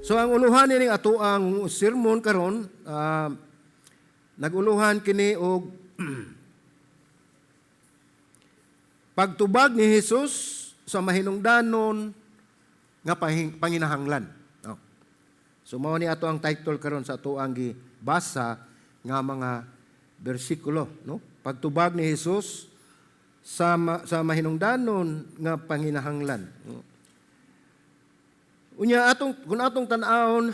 So ang uluhan ni ato ang sermon karon, naguluhan kini og pagtubag ni Jesus sa mahinungdanon nga panginahanglan. No? So mao ni ato ang title karon sa ato ang gibasa nga mga bersikulo, no? Pagtubag ni Jesus sa mahinungdanon nga panginahanglan. No? Unya kung atong tan-awon,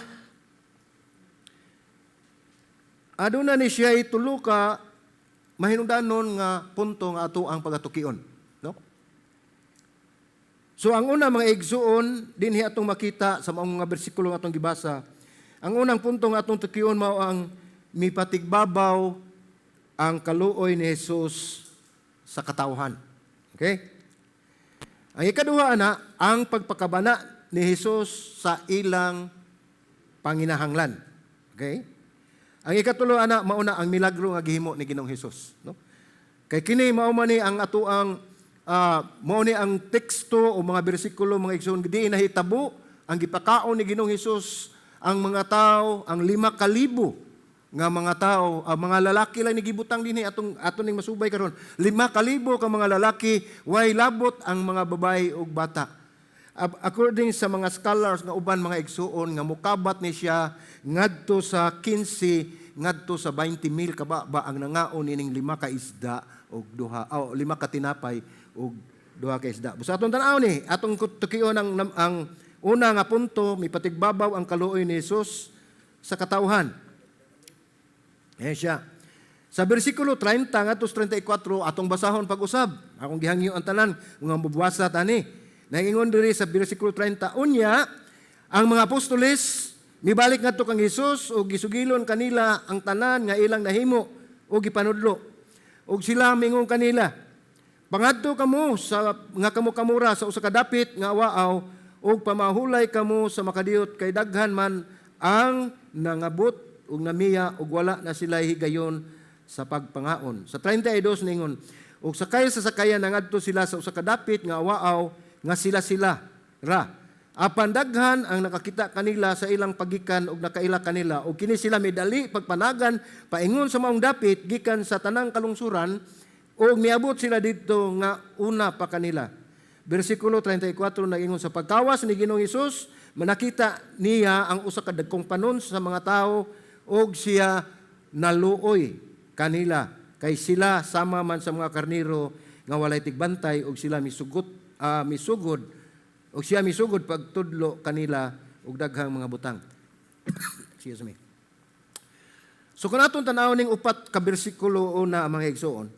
aduna ni siya tulo ka mahinungdanon nga punto nga ato ang pagatukion, no? So ang una mga igsuon dinhi atong makita sa mga bersikulo nga atong gibasa. Ang unang punto nga atong tukion mao ang mipatigbabaw ang kaluoy ni Jesus sa katawhan. Okay? Ang ikaduha ana, ang pagpakabana ni Jesus sa ilang panginahanglan. Okay? Ang ikatulo ana, mauna ang milagro nga gihimo ni Ginoong Hesus, no? Kay kini mao man ni ang ato ang mao ni ang teksto o mga bersikulo mga igsoon di nahitabo ang gipakaon ni Ginoong Hesus ang mga tao, ang 5,000 nga mga tao, mga lalaki lang ni gibutang dinhi aton ning masubay karon. 5,000 ka mga lalaki, way labot ang mga babae ug bata. According sa mga scholars nga uban mga igsuon nga mukabat ni siya ngadto sa 15 ngadto sa 20,000 ka ba ang nangaon ining 5 ka isda ug 5 ka tinapay ug 2 ka isda. Busa atong tan-aw ni atong tukion ang una nga punto, mipatigbabaw ang kaluoy ni Jesus sa katawhan. Siya. Sa bersikulo 30 ngadto 34 atong basahon pag-usab. Akong gihangyo ang tanan nga mabasa tani. Naingon diri sa bersikulo 30 unya ang mga apostoles mibalik ngadto kang Hesus ug gisugilon kanila ang tanan nga ilang nahimo ug gipanudlo. Ug sila mingon kanila, pangadto kamo sa nga kamo kamura sa usa ka dapit nga waaw ug pamahulay kamo sa makadiyot kay daghan man ang nangabot ug namiya ug wala na sila higayon sa pagpangaon. Sa 32 ningon, ug sakay sa sakayan nangadto sila sa usa ka dapit nga waaw nga sila ra. Apan daghan ang nakakita kanila sa ilang pagikan ug nakaila kanila ug kini sila midali pagpanagan paingon sa maong dapit gikan sa tanang kalungsuran ug miabot sila didto nga una pa kanila. Bersikulo 34 nagingon sa pagkawas ni Ginoong Hesus manakita niya ang usa ka dagkong panon sa mga tao ug siya naluoy kanila kay sila sama man sa mga karniro nga walay tigbantay ug sila misugod ug siya misugod pagtudlo kanila ug daghang mga butang. Excuse me. So kung atong tan-awon ning upat ka bersikulo una mga igsoon,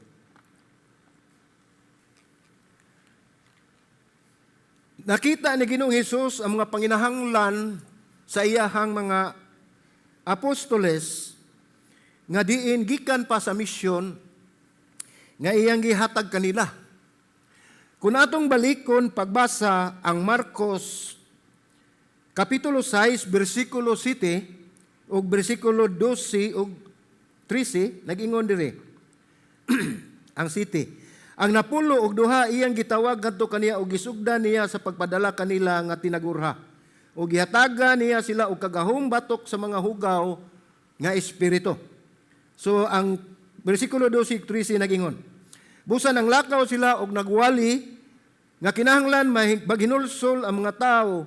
nakita ni Ginoong Hesus ang mga panginahanglan sa iyahang mga apostoles nga diin gikan pa sa misyon nga iyang gihatag kanila. Kung atong balikon pagbasa ang Marcos kapitulo 6 bersikulo 7 ug bersikulo 12 ug 13 nagingon diri ang 7. Ang napulo og duha iyang gitawag ngadto kaniya ug gisugdan niya sa pagpadala kanila nga tinagurha. O gihatagan niya sila og kagahong batok sa mga hugaw nga espiritu. So ang bersikulo 12:13 nagingon, busa nang lakaw sila og nagwali nga kinahanglan maghinulsol ang mga tao,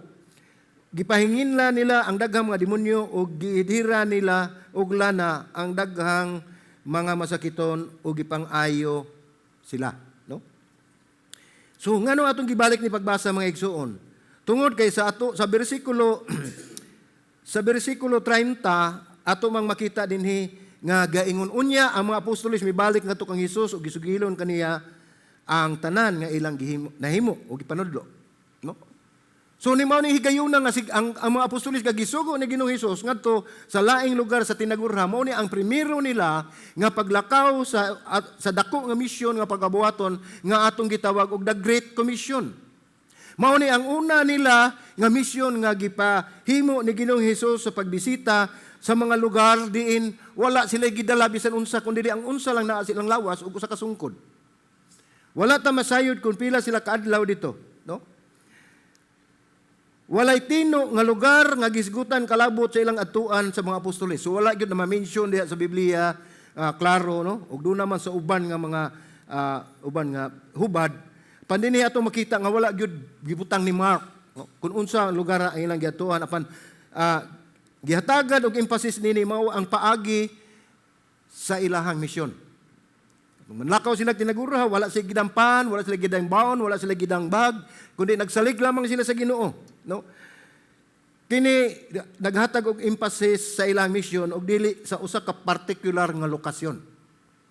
gipahinginla nila ang daghang mga demonyo ug giidira nila og lana ang daghang mga masakiton ug gipang-ayo sila, no? So ngano atong gibalik ni pagbasa mga igsuon? Tungod kay sa ato sa bersikulo sa bersikulo 30 ato mang makita dinhi nga gaingon unya ang mga apostoles mibalik ngadto kang Hesus ug gisugilon kaniya ang tanan nga ilang nahimo ug gipanudlo, no? So ni mao ni higayuna nga ang mga apostoles gagisugo ni Ginoong Hesus ngadto sa laing lugar sa tinagurha mao ni ang primero nila nga paglakaw sa dako nga misyon nga pagabuhaton nga atong gitawag og the Great Commission. Mao ni ang una nila nga misyon nga gipahimo ni Ginoong Hesus sa pagbisita sa mga lugar diin wala sila gidala bisan unsa kundi ang unsa lang naa silang lawas ug usa ka sungkod. Wala ta masayod kung pila sila kaadlaw dito, no? walay tino nga lugar nga gisgutan kalabot sa ilang atuan sa mga apostoles. So wala gyud na ma-mention diha sa Biblia, klaro no. Ug doon naman sa uban nga mga hubad, pandini ato makita nga wala gyud gibutang ni Mark no? Kung unsa ang lugar ang ilang giatuan apan gihatagad og emphasis nini mao ang paagi sa ilahang misyon. Manlakaw sila tinagura, wala sila gidampan, wala sila gidang baon, wala sila gidang bag, kundi nagsalig lamang sila sa Ginoo, no? Kini naghatag og emphasis sa ilang misyon og dili sa usa ka particular nga lokasyon.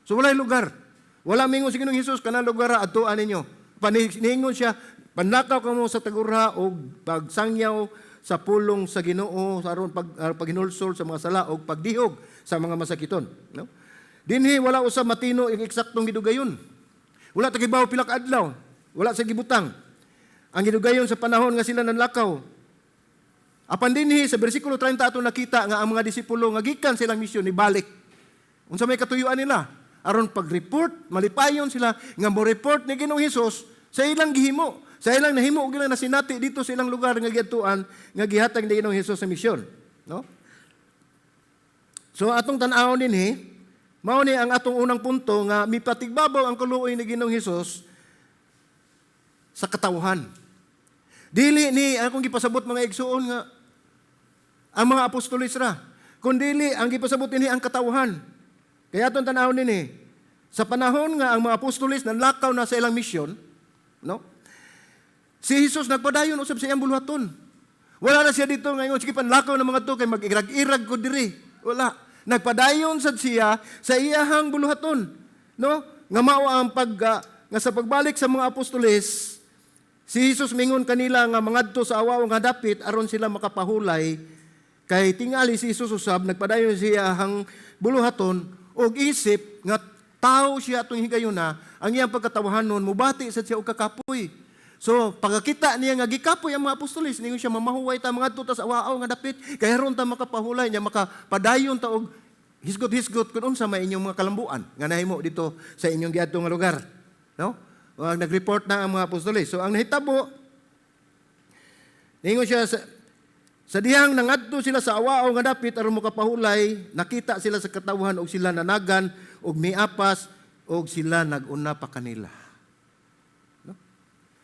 So walay lugar. Wala mingon si Ginoong Hesus kana lugar adtuan ninyo. Paningon siya, panlakaw kamo sa tagura og pagsangyaw sa pulong sa Ginoo aron paghinulsol sa mga sala og pagdihog sa mga masakiton, no? Dinhi wala usab matino ang eksaktong gidugayon. Wala ta gibaw pila ka adlaw, wala sa gibutang. Ang gidugayon sa panahon nga sila nanlakaw. Apan dinhi sa bersikulo 30 ato nakita nga ang mga disipulo nga gikan silang misyon ni balik. Unsa may katuyuan nila? Aron pag-report, malipayon sila nga mo report ni Ginoong Hesus sa ilang gihimo. Sa ilang nahimo og ilang nasinati dito sa ilang lugar nga giatuan nga gihatag ni Ginoong Hesus sa misyon, no? So atong tan-awon dinhi, mao ni ang atong unang punto nga mipatigbabaw ang kaluoy ni Ginoong Hesus sa katawhan. Dili ni akong gipasabot mga igsuon nga ang mga apostoles ra, kundi ang gipasabot ini ang katawhan. Kaya atong tan-awon dinhi, sa panahon nga ang mga apostoles nanlakaw na sa ilang misyon, no? Si Jesus nagpadayon usab sa iyang buluhaton. Wala na siya dito ngayon sige panlakaw ng mga to kay mag-irag-irag ko diri. Wala. Nagpadayon sad siya sa iyahang buluhaton, no? Nga mao ang nga sa pagbalik sa mga apostoles, si Jesus mingon kanila nga mangadto sa awaw nga dapit aron sila makapahulay kay tingali si Jesus usab nagpadayon sa iyahang buluhaton og isip nga tao siya atong higayuna ang iyang pagkatawahanon mubati sad siya og kakapoy. So, pagkakita niya nga gikapoy ang mga apostoles, ningon siya mamahuway ta mga tutas awaaw nga dapit, kaya ron ta makapahulay niya, makapadayon ta og hisgot-hisgot kung unsa may inyong mga kalambuan nga nahimo dito sa inyong giadto nga lugar. No? Nag-report na ang mga apostoles. So, ang nahitabo, ningon siya sa dihang nangadto sila sa awaaw nga dapit aron makapahulay, nakita sila sa katawhan og sila nanagan og miapas og sila naguna pa kanila.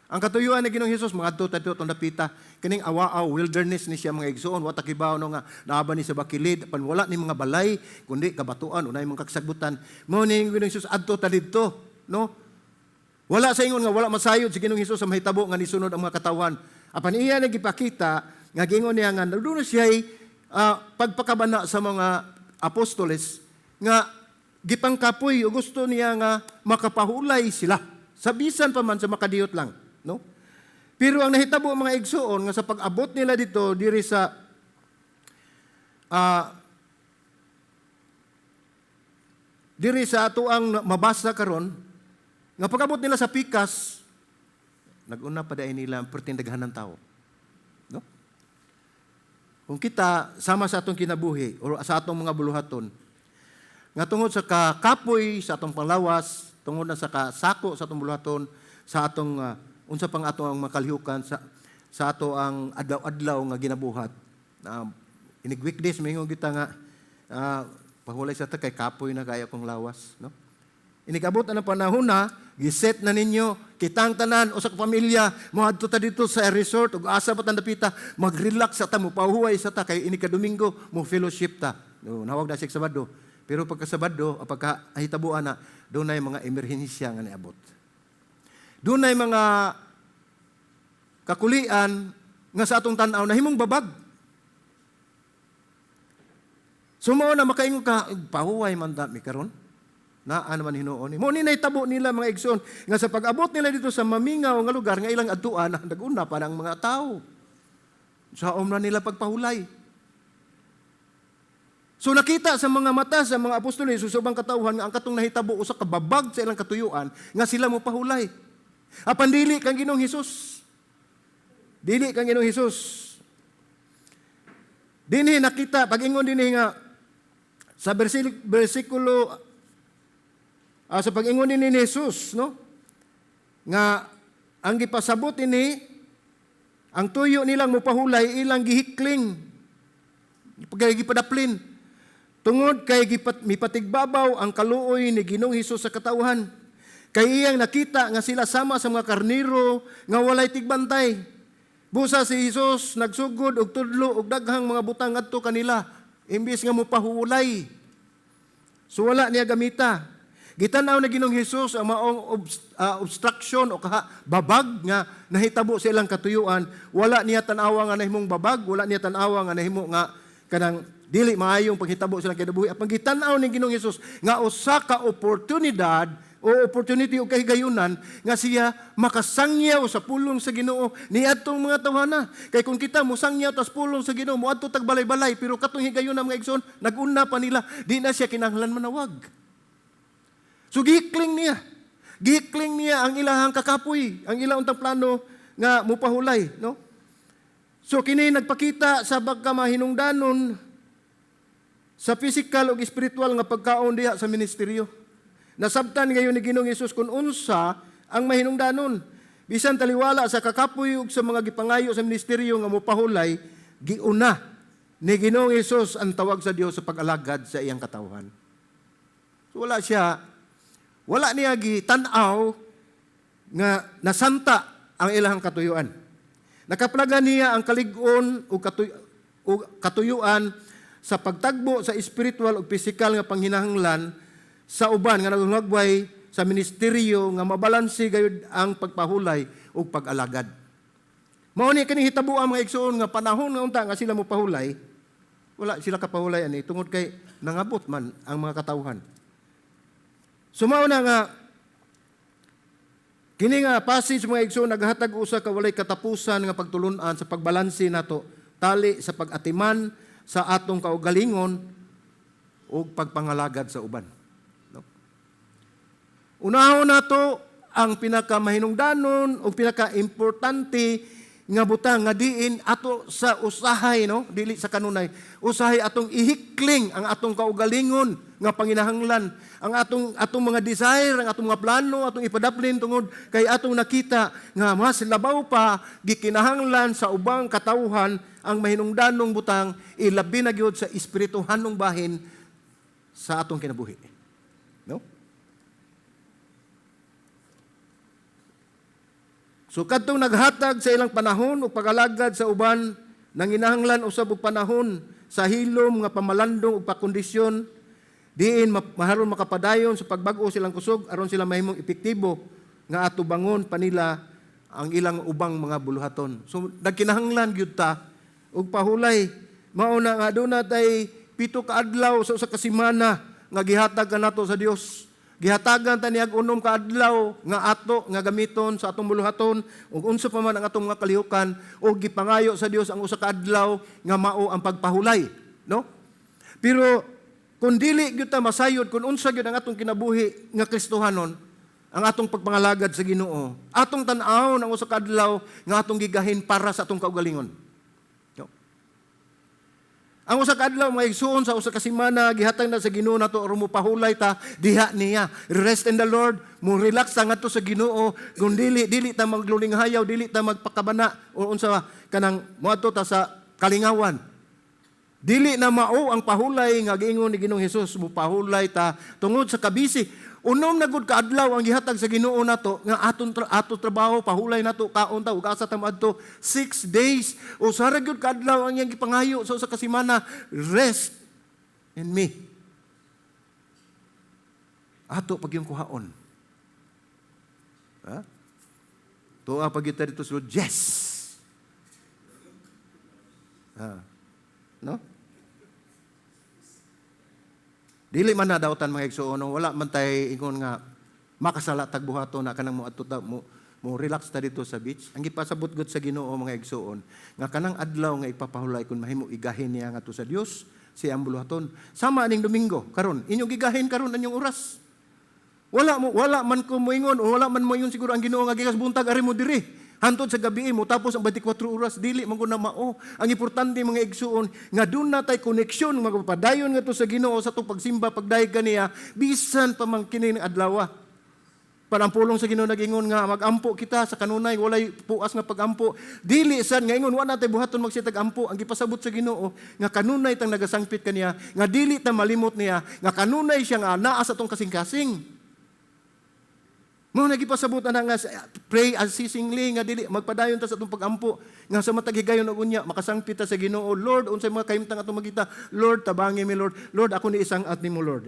Ang katuyuan ni Ginoong Hesus mga adto tadto tong dapita kining awaaw wilderness ni siya mga igsoon wa ta kibaw no nga naaba ni sa bakilid pan wala ni mga balay kundi kabatuan unay mga kagsagbutan mao ni Ginoong Hesus adto ta didto no wala sa ingon nga wala masayod si Ginoong Hesus sa mahitabo nga nisunod ang mga katawan apan iya nagipakita nga gingon niya nga doon siya pagpakabana sa mga apostoles nga gipangkapoy o gusto niya nga makapahulay sila sa bisan pa man sa makadiyot lang. No? Pero ang nahitabo mga igsoon nga sa pag-abot nila dito diri sa ato ang mabasa karon nga pag-abot nila sa pikas nag-una pa dai nila pertindaghan ng tao. No? Kung kita sama sa atong kinabuhi o sa atong mga buluhaton nga tungod sa kapoy sa atong panglawas, tungod na sa kasako sa atong buluhaton, sa atong unsa pang ato ang makalihukan sa ato ang adlaw-adlaw nga ginabuhat. Inig weekdays mingon kita nga pahulay sa ta kay kapoy na kaya kong lawas, no? Inigabot na panahon na giset na ninyo kitang tanan o sa pamilya moadto ta dito sa resort ug asa pa ta dapita mag-relax sa ta mo pahuway sa ta kay ini ka Domingo mo fellowship ta. No, nawag na siya Sabado. Pero pagka Sabado o pagka ahitabuan na doon ay mga emerhensya nga niabot. Doon ay mga kakulian nga sa atong tanaw na himong babag. Sumao na makaingon ka, pahuway man dami karon. Ano man hinuon. Mo ni nahitabo nila mga igsoon nga sa pag-abot nila dito sa mamingaw nga lugar nga ilang adtuan naguna pa ng mga tao. Sa na nila pagpahulay. So nakita sa mga mata sa mga apostoles susubang katawhan nga ang katong nahitabo usa ka babag sa ilang katuyuan nga sila mo pahulay. Apan dili kang Ginoong Hesus. Dili kang Ginoong Hesus. Dinhi nakita pag-ingon dinhi nga sa bersikulo sa pag-ingon ni Hesus, no? Nga ang gipasabot ini Ang tuyo nilang mupahulay ilang gihikling, gipadaplin. Tungod kay mipatigbabaw ang kaluoy ni Ginoong Hesus sa katauhan. Kay iyang nakita nga sila sama sa mga karniro nga walay tigbantay. Busa si Hesus nagsugod og tudlo og daghang mga butang ngadto kanila imbis nga mopahulay. So wala niya gamita. Gitanaw na Ginoong Hesus ang maong obstruction o babag nga nahitabo sa ilang katuyuan. Wala niya tanawa nga nahimong babag, wala niya tanawa nga nahimo nga kanang dili maayong paghitabo silang kinabuhi. Apang gitanaw ni Ginoong Hesus nga usa ka oportunidad o opportunity o kahigayunan nga siya makasangyaw sa pulong sa Ginoo niadtong mga tawhana. Kay kung kita mo sangyaw tas pulong sa Ginoo mo adto tag balay-balay pero katong higayunan mga igsoon nag-una pa nila di na siya kinahanglan manawag. So gihikling niya ang ilahang kakapoy, ang ilang untang plano nga mupahulay, no? So kini nagpakita sa pagkamahinungdanon sa physical ug spiritual nga pagkaon diha sa ministeryo. Nasabtan ngayon ni Ginoong Hesus kung unsa ang mahinungdanon. Bisan taliwala sa kakapoy ug sa mga gipangayo sa ministeryo nga mupahulay, giuna ni Ginoong Hesus ang tawag sa Dios sa pag-alagad sa iyang katawhan. So wala niya gitanaw nga nasanta ang ilahang katuyuan. Nakaplagan niya ang kalig-on o katuyuan sa pagtagbo sa spiritual o physical nga panghinahanglan sa uban nga nagulagway sa ministeryo nga mabalanse gayud ang pagpahulay o pag-alagad. Mao ni kini hitabo ang mga igsoon nga panahon nga unta nga sila mo pahulay, wala sila kapahulay ani tungod kay nangabot man ang mga katawhan. Sumao na nga, kini nga passage mga igsoon naghatag usa ka walay katapusan nga pagtulunan sa pagbalanse nato tali sa pag-atiman sa atong kaugalingon o pagpangalagad sa uban. No? Unahon nato ang pinakamahinungdanon o pinaka-importante nga butang nga diin ato sa usahay, no? Dili sa kanunay. Usahay atong ihikling ang atong kaugalingon nga panginahanglan, ang atong mga desire, ang atong mga plano, atong ipadaplin tungod kay atong nakita nga mas labaw pa gikinahanglan sa ubang katawhan ang mahinungdanong butang ilabi na gyud sa espirituhanong bahin sa atong kinabuhi. No? So kadtong naghatag sa ilang panahon o pag-alagad sa uban nanginahanglan usab og panahon sa hilom nga pamalandong ug pakondisyon diin maharon makapadayon sa pagbag-o silang kusog aron sila mahimong epektibo nga ato bangon pa nila ang ilang ubang mga buluhaton. So nagkinahanglan gyud ta og pahulay. Mao na nga aduna tay 7 ka adlaw sa usa ka semana nga gihatag kanato sa Dios. Gihatagan ta niag 6 ka adlaw nga ato nga gamiton sa atong buluhaton ug unsa pa man ang atong mga kalihukan o gipangayo sa Dios ang usa ka adlaw nga mao ang pagpahulay, no? Pero kung dili gyud ta masayod kun unsa gyud ang atong kinabuhi nga Kristohanon, ang atong pagpangalagad sa Ginoo, atong tan-aw ang usa ka adlaw nga atong gigahin para sa atong kaugalingon. Ang usa ka adlaw mga igsoon sa usa ka semana gihatag na sa Ginoo nato aron mopahulay ta diha niya. Rest in the Lord, mo relax ta ngadto sa Ginoo. Kung dili ta maglulinghayaw, dili ta magpakabana o unsa kanang moadto ta sa kalingawan. Dili na mao ang pahulay nga giingon ni Ginoong Hesus, mopahulay ta tungod sa kabisi. Unom na gud ka adlaw ang gihatag sa Ginoo nato nga ato trabaho pahulay nato kaon ta ug asa ta moadto 6 days o sara gyud ka adlaw ang iyang gipangayo sa usa ka semana, rest in me. Ato pag yung kuhaon. Ha? Tuwa pag kita dito sa yes. Ha. No? Dili man na dawtan mga igsoon, wala man tay ingon nga makasala tag buhaton na kanang mo relax ta dito sa beach. Ang gipasabot gud sa Ginoo mga igsoon nga kanang adlaw nga ipapahulay kun mahimo igahin niya ngadto sa Dios siya ang buluhaton. Sama aning Domingo karon, inyong gigahin karon anyong oras. Wala man ko moingon o wala man moingon siguro ang Ginoo nga gikas buntag ari mo diri. Hantod sa gabi mo tapos ang 24 oras dili man gud na mao. Ang importante mga igsuon nga dun na tay koneksyon magpadayon nga to sa Ginoo sa atong pagsimba pagdayeg kaniya bisan pa man kini adlaw. Panampulong sa Ginoo nag-ingon nga magampo kita sa kanunay walay puas nga pagampo. Dili sad nga ingon wa natay buhaton magsitag ampo. Ang gipasabot sa Ginoo nga kanunay tang nagasangpit kaniya, nga dili ta malimot niya, nga kanunay siya nga naa sa tong kasing-kasing. Mo nagipasabot ana nga pray unceasingly nga dili magpadayon ta sa atong pagampo nga sa matag higayon og unya makasangpit ta sa Ginoo. Lord, unsay mga kahimtang atong magita? Lord, tabangi mi Lord. Lord, ako ni isang at nimo Lord.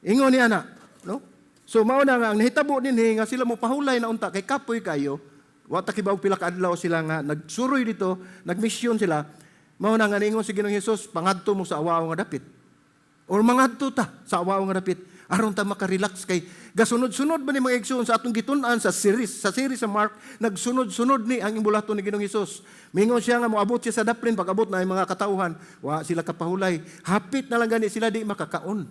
Ingon niya na, no? So mao na nga ang nahitabo dinhi nga sila mo pahulay na unta kay kapoy kayo. Wa ta kibaw pila ka adlaw sila nga nagsuroy dito, nagmisyon sila. Mao na nga ningon si Ginoong Hesus, pangadto mo sa awaw nga dapit. Or mangadto ta sa awaw nga dapit aron ta makarelax kay gasunod-sunod ba ni mga igsoon sa atong gitun-an sa series sa Mark, nagsunod-sunod ni ang imbulaton ni Ginoong Hesus. Mingon siya nga moabot siya sa daplin, pag-abot na ang mga katauhan, wa sila kapahulay. Hapit na lang gani sila di makakaon.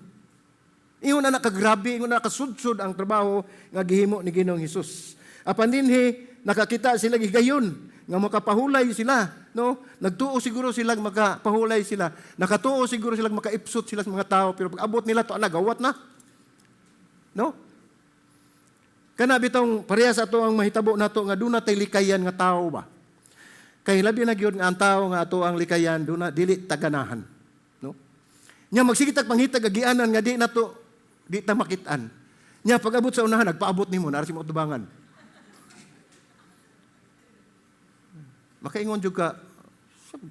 Ingon na nakagrabe, ingon na nakasudsod ang trabaho nga gihimo ni Ginoong Hesus. Apan dinhi nakakita sila gigayon nga makapahulay sila, no? Nagtuo siguro sila makapahulay sila. Nakatuo siguro sila makaipsot sila sa mga tao, pero pag abot nila to nagawat na. No? Kana bitong parehas ato ang mahitabo nato nga duna tay likayan nga tao ba. Kay labi na gyud nga ang tao nga ato ang likayan duna dili taganahan, no? Nya magsigitag panghitag agianan nga di nato di ta makitaan. Nya pag-abot sa unahan nagpaabot nimo na si mo tubangan. Makaingon jud ka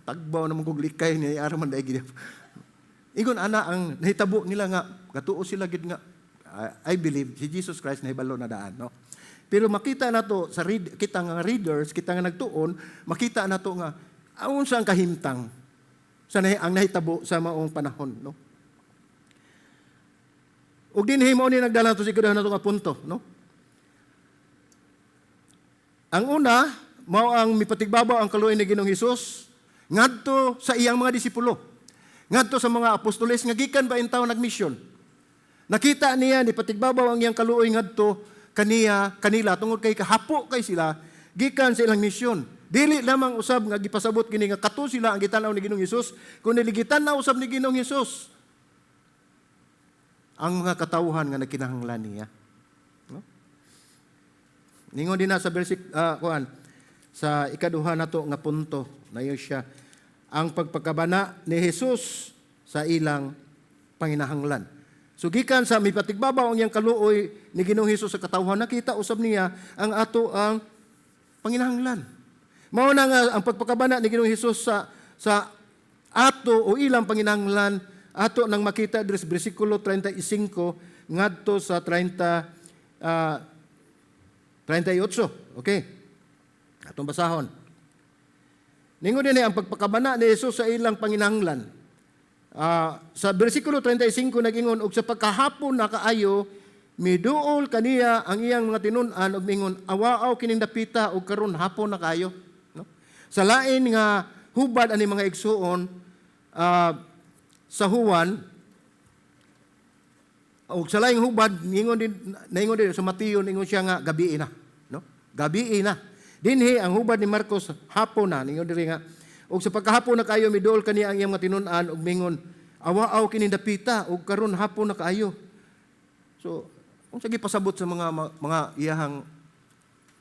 tagbaw na mong likay ni ara man daig. Ingon ana ang nahitabo nila nga katuo sila gid nga I believe si Jesus Christ nahibalo na daan, no? Pero makita nato sa kita nga readers, kita nga nagtuon, makita nato nga aun sa ang kahimtang sa ang nahitabo sa maong panahon, no? Ug dinhi mo ni nagdala to siguro nato nga punto, no? Ang una, mao ang mipatigbabaw ang kaluoy ni Ginoong Hesus ngadto sa iyang mga disipulo. Ngadto sa mga apostoles nga gikan ba intaw nagmisyon. Nakita niya ni patigbabaw ang iyang kaluoy ngadto kanila tungod kay kahapo kay sila gikan sa ilang misyon. Dili lamang usab nga gipasabot kini nga kato sila ang gitanaw ni Ginoong Hesus, kundi gitanaw usab ni Ginoong Hesus ang mga katawhan nga nagkinahanglan niya. No? Ningon din na sa sa ikaduha nato nga punto, nayo siya ang pagpakabana ni Hesus sa ilang panginahanglan. So gikan sa mipatigbabaw ang iyang kaluoy ni Ginoong Hesus sa katawhan, nakita usab niya ang ato ang panginahanglan. Mao na nga ang pagpakabana ni Ginoong Hesus sa ato o ilang panginahanglan ato nang makita diri sa bersikulo 35 ngadto sa 38. Okay. Atong basahon. Ningon din ang pagpakabana ni Hesus sa ilang panginahanglan. Sa bersikulo 35 nag-ingon, og sa pagkahapon na kaayo, miduol kaniya ang iyang mga tinun-an og mingon, awaaw kining dapita og karon hapon na kaayo. No? Sa lain nga hubad ani mga igsuon, sa Juan, og sa laing hubad, ningon din sa Mateo, ningon siya nga gabi na. No? Gabi na. Dinhi ang hubad ni Marcos hapon na, ningon diri nga, og sa pagkahapon na kaayo miduol kaniya ang iyang mga tinun-an og mingon, awaaw kining dapita og karon hapon na kaayo. So, kung sige pasabot sa mga iyahang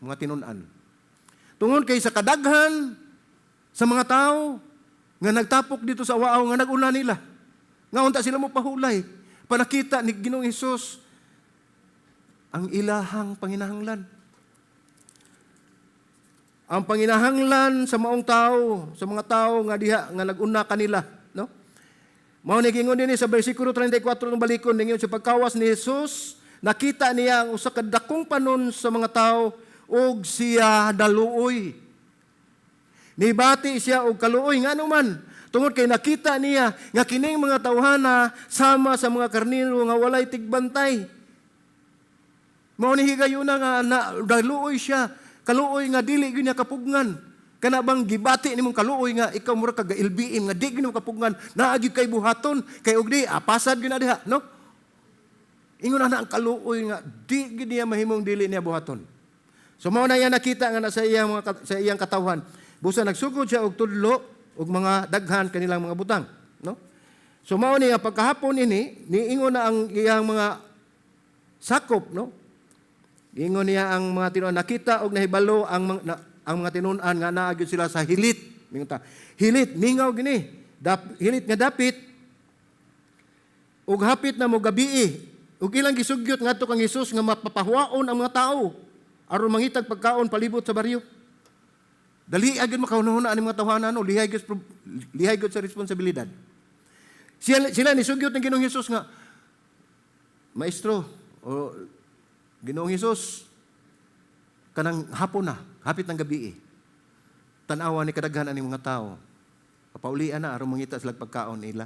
mga tinun-an. Tungod kay sa kadaghan sa mga tao nga nagtapok dito sa awaaw nga nag-una nila. Nga unta sila mo pahulay. Panakita ni Ginoong Hesus ang ilahang panginahanglan. Ang panginahanglan sa maong tao, sa mga tao nga diha nga nag-una kanila, no? Mao ni gingon dinhi sa bersikulo 34 ng balikon ningon sa pagkawas ni Hesus, nakita niya ang usa ka dakong panon sa mga tao ug siya daluoy. Nibati siya og kaluoy ngano man tungod kay nakita niya nga kining mga tawhana sama sa mga karnero nga walay tigbantay. Mao ni higayuna nga daluoy siya. Kaluoy nga dili gyud niya kapugngan. Kana bang gibati nimong kaluoy nga ikaw mura ka gailbiim nga di gyud mo kapugngan, naa gyud kay buhaton, kay og di apasad gyud na diha, no? Ingon na ang kaluoy nga di gyud niya mahimong dili niya buhaton. So mao na yan nakita nga sa iyang katawhan. Busa nagsugod siya og tudlo og mga daghan kanilang mga butang, no? So mao ni nga pagkahapon ini niingon na ang iyang mga sakop, no? Ingon niya ang mga tinuan, nakita og nahibalo ang mga tinuan nga naa gyud sila sa hilit. Mingon ta, hilit, mingaw gini. Hilit nga dapit, ug hapit na mo gabii. Ug ilang gisugyot ngadto kang Hesus nga mapapahuwaon ang mga tao aron mangitag pagkaon palibot sa baryo. Dali agad makahunahuna ani mga tawhanan, no? Lihay gud sa responsibilidad. Sila ni sugyot ng Ginoong Hesus nga, Maestro, o Ginoong Hesus, kanang hapon na, hapit ng gabi tanawa ni kadaghan ani mga tao. Papaulian na aron mangita sila pagkaon nila.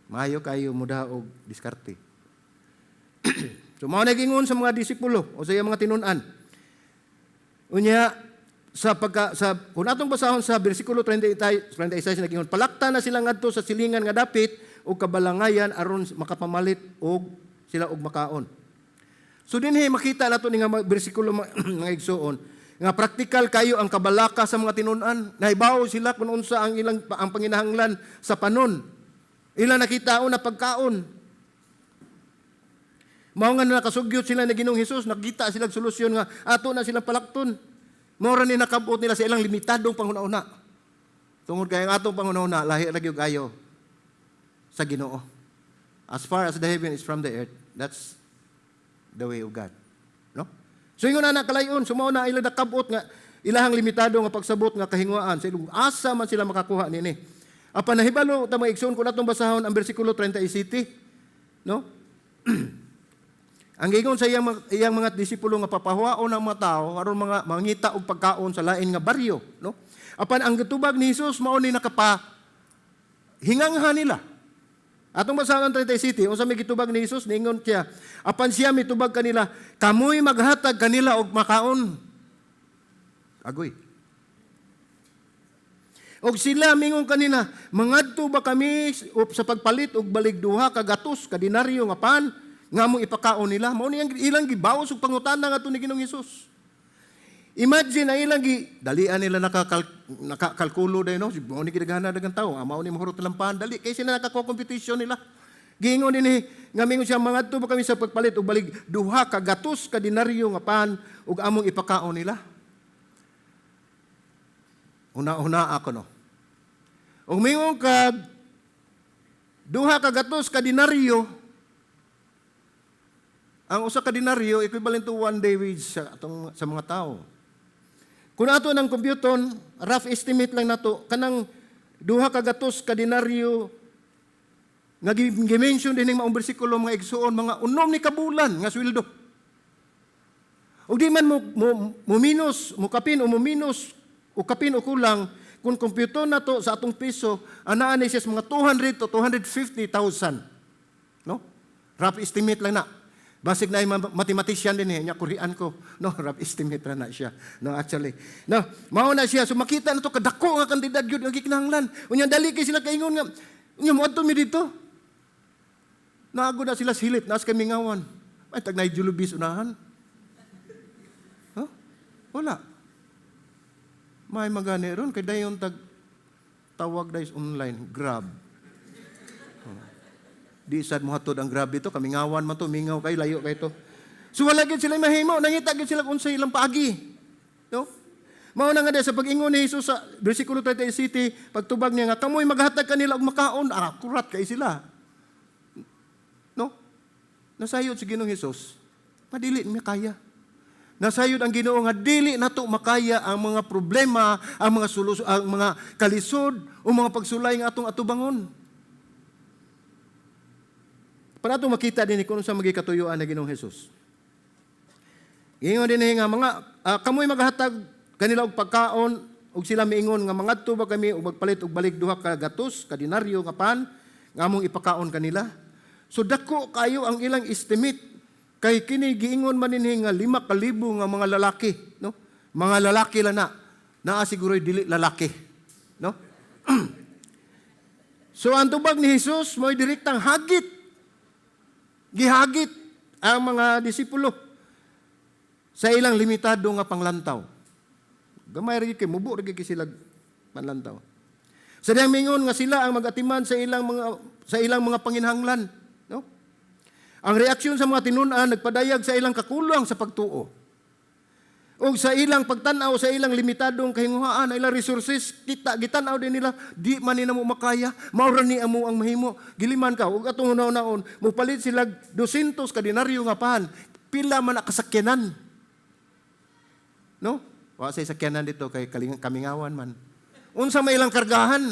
Maayo kayo muda og diskarte. So mao nagingon sa mga disipulo o sa mga tinun-an. Unya kung atong basahon sa bersikulo 36 nagingon, palakta na sila ngadto sa silingan nga dapit og kabalangayan aron makapamalit og sila og makaon. So dinhi makita nato ni nga bersikulo mga igsoon nga praktikal kayo ang kabalaka sa mga tinun-an. Nahibaw sila kung unsa ang panginahanglan sa panon. Ilang nakitaon na pagkaon. Mao nga nakasugyot sila ni Ginoong Hesus, nakita sila solusyon nga ato na silang palakton. Mora ni nakabot nila sa ilang limitadong panghuna-una. Tungod kay ang atong panghuna-una lahi ra gyud kayo sa Ginoo. As far as the heaven is from the earth, that's the way of God. No? So ingon na kalayon, sumao na ilang nakabot nga ilahang limitado nga pagsabot nga kahingwaan sa ilong asa man sila makakuha nini. Apan nahibalo ta mga igsoon kun atong basahon ang bersikulo 37, no? Ang giingon sa iyang mga disipulo nga papahuwaon ang mga tao aron mga mangita og pagkaon sa lain nga baryo, no? Apan ang gitubag ni Hesus mao ni nakapahinganghan nila. Atong basahon 37, unsa may gitubag ni Hesus niingon siya, apan siya mitubag kanila, kamoy maghatag kanila og makaon. Agoy. Og sila mingon kanina, mangadto ba kami sa pagpalit og baligduha ka gatos ka dinaryo nga pan nga mong ipakaon nila? Mao ni ilang gibawas og pangutana ngadto ni Ginoong Hesus. Imagine na ilang dalian nila nakakalkulo day, no? Mao ni gidagana dagang tawo, mao ni mahurot lampahan dali kay sila nakakompetition nila. Giingon dinhi nga mingon siya, mangadto ba kami sa pagpalit og baligduha ka gatos ka dinaryo nga pan ug among ipakaon nila? Una ako, no? Ug mingon ka duha ka gatos ka dinaryo, ang usa ka dinaryo equivalent to 1 day wage sa mga tao. Kung ato ng computon, rough estimate lang nato kanang duha ka gatos ka dinaryo nga gi-mention din ning maong bersikulo mga igsoon, mga unom ni kabulan nga sweldo. Ug di man mo minus, mo kapin o mo minus o kapin o kulang, kung computer na to sa atong piso, anaan ni siya mga 200 to 250,000. No? Rough estimate lang na. Basig na yung mathematician din niya, Korean ko. No, rough estimate na siya. No, actually. No, mao na siya. So makita na to kadako nga kandidat gyud nga gikinahanglan. Unya dali kay sila kaingon nga, unya mo adto mi dito. Naago na sila silit, nas kami ngawan. Ay tag nay julubis unahan. Huh? Wala. May magani ron kay dayon tawag days online, Grab. Di sad mo hatod ang Grab dito, kami ngawan man to, mingaw kay layo kay to. So wala gid sila mahimo, nangita gid sila unsay ilang paagi. No? Mao na nga sa pag-ingon ni Hesus sa bersikulo 37, pagtubag niya nga kamoy maghatag kanila og makaon, akurat kay sila. No? Nasayod si Ginoong Hesus, padili niya kaya. Nasayod ang Ginoo nga dili nato makaya ang mga problema, ang mga ang mga kalisod o mga pagsulay nga atong atubangon. Para ato makita din kung sa magikatuyuan na Ginoong Hesus. Ingon din nga mga kamoy maghatag kanila og pagkaon ug sila miingon nga mangadto ba kami og magpalit og baligduha ka gatos ka dinaryo nga pan nga among ipakaon kanila. So dako kayo ang ilang estimate. Kay kini giingon man ninhi nga 5,000 nga mga lalaki, no? Mga lalaki lang naa siguro'y dili lalaki, no? So ang tubag ni Hesus mo'y direktang hagit. Gihagit ang mga disipulo sa ilang limitado nga panglantaw. Gamay ra kay mubo ra kay sila panlantaw. Sa diyang mingon nga sila ang magatiman sa ilang mga panginhanglan, no? Ang reaksyon sa mga tinun-an nagpadayag sa ilang kakulang sa pagtuo. O sa ilang pagtanaw sa ilang limitadong kahinguhaan, ilang resources, gitanaw din nila, di man nila mo makaya, maura ni amo ang mahimo. Giliman ka, ug atong hunaw-naon, mupalit sila 200 ka dinaryo nga pahan, pila man nakasakyanan. No? Wa say sakyanan dito kay Kamingawan man. Unsa may ilang kargahan?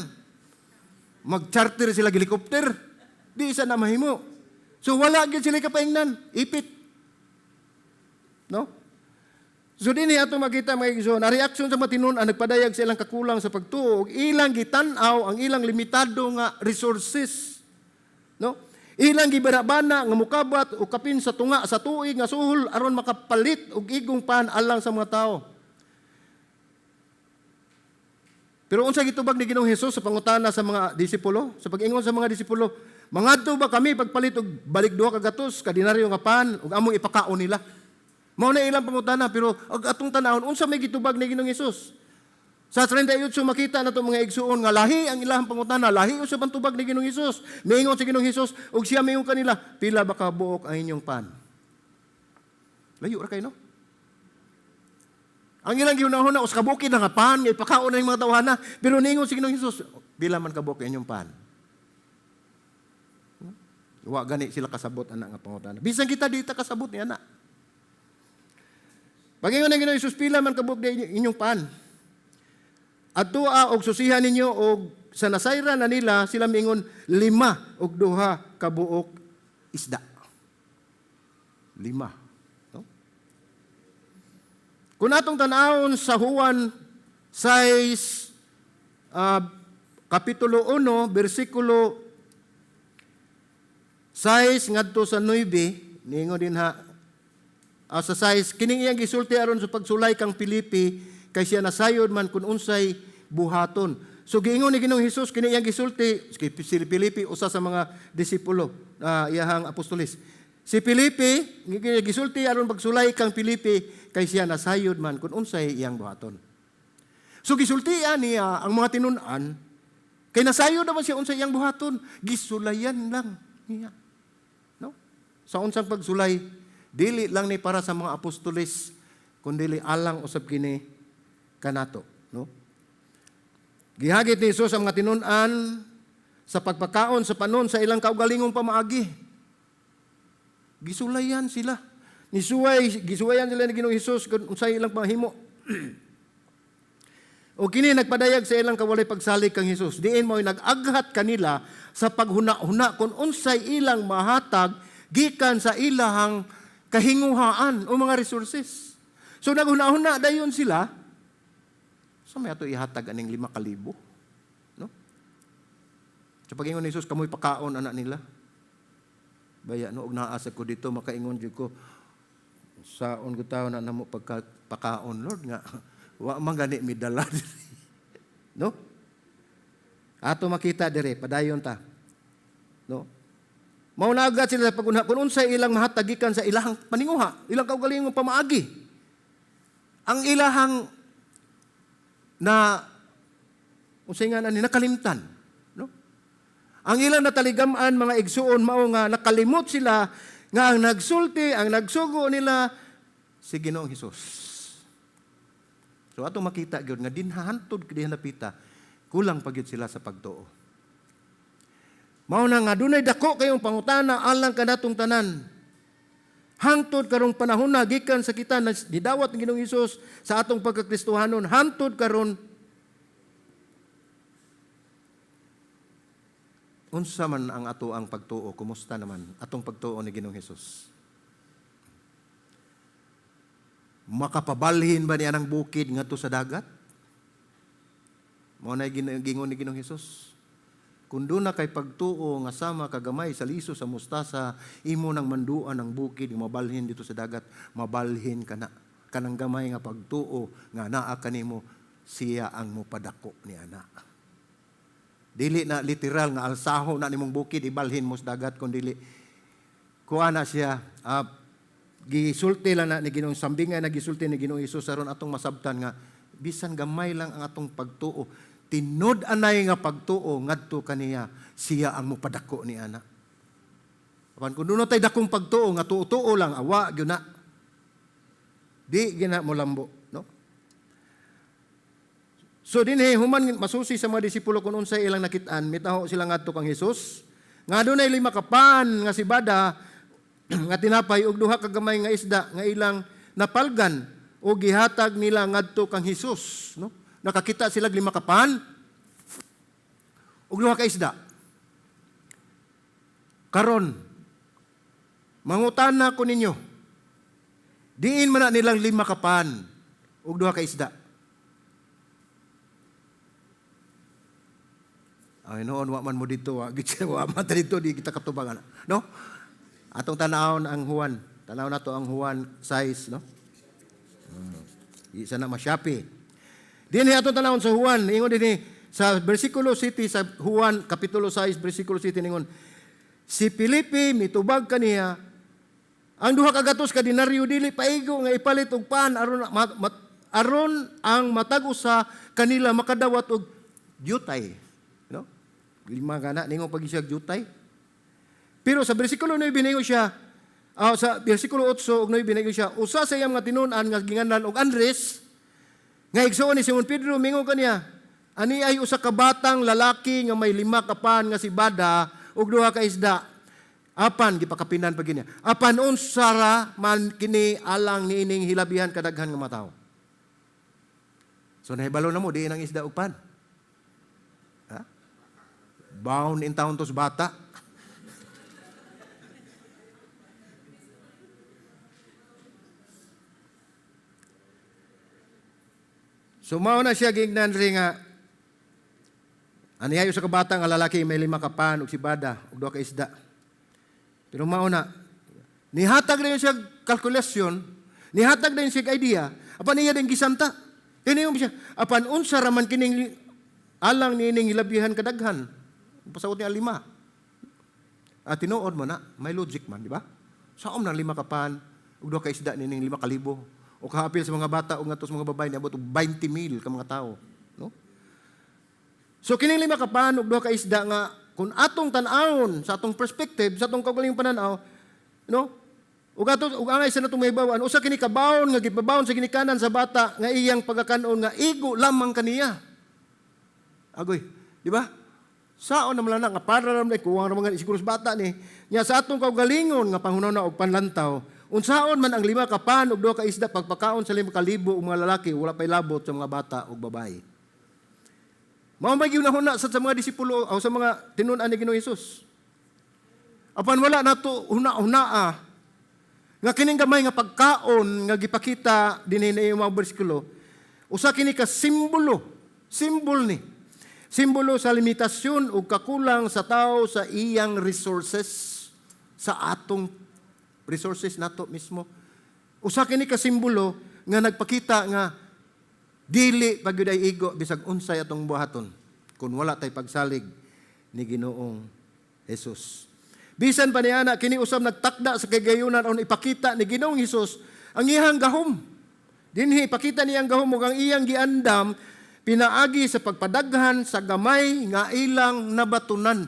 Mag-charter sila helicopter. Di isa na mahimo. So wala gyud sila kapaingnan, ipit. No? So dinhi ato makita mga igsoon, ang reaksyon sa matinun-an nagpadayag sa ilang kakulang sa pagtuo, ilang gitan-aw ang ilang limitado nga resources. No? Ilang gibarabana nga mukabat o kapin sa tunga sa tuig nga suhol aron makapalit og igong pan alang sa mga tao. Pero unsa gitubag ni Ginoong Hesus sa pangutana sa mga disipulo? Sa pag-ingon sa mga disipulo, mangadto ba kami pagpalit og balik duha ka gatos ka dinaryo nga pan ug among ipakaon nila? Mao na ilang pangutana pero ag atong tanawon unsa may gitubag ni Ginoong Hesus? Sa 38 makita nato mga igsuon nga lahi ang ilang pangutana, lahi usab ang tubag ni Ginoong Hesus. Miingon si Ginoong Hesus ug siya miingon kanila, pila ba ka buok ang inyong pan? Layo ra kay no? Ang ilang gihunahuna us kabukid na nga pan, nga ipakaon na yung mga tawhana, pero ningon si Ginoong Hesus, pila man kabukid ang inyong pan? Wa gani sila kasabot anak nga pangutana. Bisan kita dita kasabot ni anak. Pag-ingon ng Ginoong Hesus, pila man kabukid inyong pan? Adtua og susihan ninyo og sa nasayra na nila sila miingon 5 og 2 ka buok isda. 5. Kung atong tanawon sa Juan 6, Kapitulo 1, versikulo 6 ngadto sa 9, ningo din ha, sa 6, kining iyang gisulti aron sa pagsulay kang Pilipi, kay siya nasayod man kung unsay buhaton. So giingon ni Ginoong Hesus, kining iyang gisulti, si Pilipi, usa sa mga disipulo, iyahang apostolis. Si Pilipi, gisulti aron pagsulay kang Pilipi, kay siya nasayod man kung unsay iyang buhaton. So gisultian niya ang mga tinun-an, kay nasayod naman siya unsay iyang buhaton, gisulayan lang niya. No? Sa unsang pagsulay, dili lang ni para sa mga apostolis, kundi alang usab kini kanato. No? Gihagit ni Jesus ang mga tinun-an sa pagpakaon sa panon sa ilang kaugalingong pamaagi. Gisulayan sila. Gisuwayan sila ni Ginoong Hesus kung unsay ilang panghimo. O kini nagpadayag sa ilang kawalay pagsalig kang Hesus. Diin mo nag-aghat kanila sa paghuna-huna kung unsay ilang mahatag gikan sa ilahang kahinguhaan o mga resources. So naghuna-huna dayon sila. So may ato ihatag aning 5,000. No? Sa pag-ingon ni Hesus, kamoy pakaon anak nila. Baya no og naasa ko dito makaingon jud ko saon ko tawo na namo pagpakaon Lord nga wa man gani mi dala. No? Ato makita dire padayon ta. No? Mao na agad sila sa pagunha kun unsay ilang mahatagikan sa ilahang paninguha, ilang kaugalingong pamaagi. Ang ilahang na unsay nga ni nakalimtan. Ang ilang nataligaman mga igsuon mao nga nakalimot sila nga ang nagsulti, ang nagsugo nila si Ginoong Hesus. So ato makita gyud nga dinhahantod kadi napita kulang pa gyud sila sa pagtuo. Mao na nga dunay dako kayong pangutana alang kanatong tanan. Hangtod karong panahon na gikan sa kita na didawat ng Ginoong Hesus sa atong pagkakristohanon, hangtod karon unsa man ang ato ang pagtuo, kumusta naman atong pagtuo ni Ginoong Hesus? Makapabalhin ba niya ng bukid ngadto sa dagat? Mao na gingon ni Ginoong Hesus. Kung doon na kay pagtuo nga sama kagamay sa liso sa mustasa, imo nang manduan ang bukid mabalhin dito sa dagat, mabalhin kana kanang gamay nga pagtuo nga naa kanimo siya ang mopadako ni ana. Dili na literal nga alsaho na nimong bukid ibalhin mo sa dagat kundi dili kuha na siya gisulti lang na ni Ginoong sambingay na gisulti ni Ginoong Hesus aron atong masabtan nga bisan gamay lang ang atong pagtuo tinud anay nga pagtuo ngadto kaniya siya ang mopadako ni ana. Apan kung doon tayo dakong pagtuo, nga tuo lang, awa, gyud na. Di gina mo lambo. No? So din human masusi sa mga disipulo kung unsay ilang nakitaan, mitaho sila ngadto kang Hesus. Nga doon ay 5 kapan nga si Bada, nga tinapay og 2 ka gamay nga isda nga ilang napalgan o gihatag nila ngadto kang Hesus. No? Nakakita sila 5 kapan og 2 ka isda. Karon, mangutana ko ninyo, diin man na nilang 5 kapan og 2 ka isda. Ay noon, wa man mo dito, wa man dito, di kita katubangan. No? Atong tanawon ang Juan. Tanaw na to ang Juan 6, no? Isa na masyapi. Dinhi atong tanawon sa Juan, ingon dinhi sa bersikulo 7 sa Juan kapitulo 6 bersikulo 7 ningon, si Filipe mitubag kaniya ang 2 ka gatos ka dinaryo dili paigo nga ipalit og pan aron ang matag usa kanila makadawat og jutay. No? 5 kana ningon pagisag jutay. Pero sa bersikulo 9 ningon siya, sa bersikulo 8 ug 9 ningon siya, usa sa iyang mga tinun-an nga ginganlan og Andres, nga igsoon ni Simon Pedro mingon kaniya, ani ay usa ka batang lalaki nga may 5 kapan nga si Bada ug 2 ka isda. Apan gipakapinan pa gini. Apan unsara man kini alang niining hilabihan kadaghan nga mga tawo. So nahibalo na mo di nang isda ug pan. Ha? Bound in town tos bata. So mao na siya gignan ri nga anihayo sa kabata nga lalaki may 5 kapan ug si Bada ug 2 ka isda. Pero mauna, nihatag na yun siya kalkulasyon, nihatag na yun siya idea, apan niya din gisanta. Kaya yung siya, apan unsa raman kining alang nining hilabihan kadaghan. Pasawot niya 5. At tinuod mo na, may logic man, di ba? Saom ng 5 kapan, ug 2 ka isda nining 5,000. O kahapil sa mga bata, o nga to sa mga babae, niabot og 20,000 ka mga tao. No? So kining 5 kapan, ug 2 ka isda nga, kung atong tan-awon sa atong perspective, sa atong kaugalingong pananaw, no? Ug angay sa natong mahibawan, usa kini kabaon nga gipabawon sa ginikanan sa bata nga iyang pagkakanon nga igo lamang kaniya. Agoy, di ba? Saon naman lang nga para ram kuwang ra mga siguro sa bata ni. Nya sa atong kaugalingon nga panghunahuna og panlantaw, unsaon man ang 5 kapan ug 2 ka isda pagpakaon sa 5,000 og mga lalaki, wala pay labot sa mga bata ug babae. Mao may ginahuna sa mga disipulo o sa mga tinun-an ni Ginoong Hesus. Apan wala nato huna-hunaa nga kining gamay nga pagkaon nga gipakita dinhi na mga bersikulo, usa kini ka simbolo ni. Simbolo sa limitasyon ug kakulang sa tao sa iyang resources, sa atong resources nato mismo. Usa kini ka simbolo nga nagpakita nga dili pagyud ay igo bisag unsay atong buhaton kung wala tay pagsalig ni Ginoong Hesus. Bisan pa niana kini usab nagtakda sa kagayunan aron ipakita ni Ginoong Hesus ang iyang gahom. Dinhi ipakita niyang gahom ug ang iyang giandam pinaagi sa pagpadaghan sa gamay nga ilang nabatunan.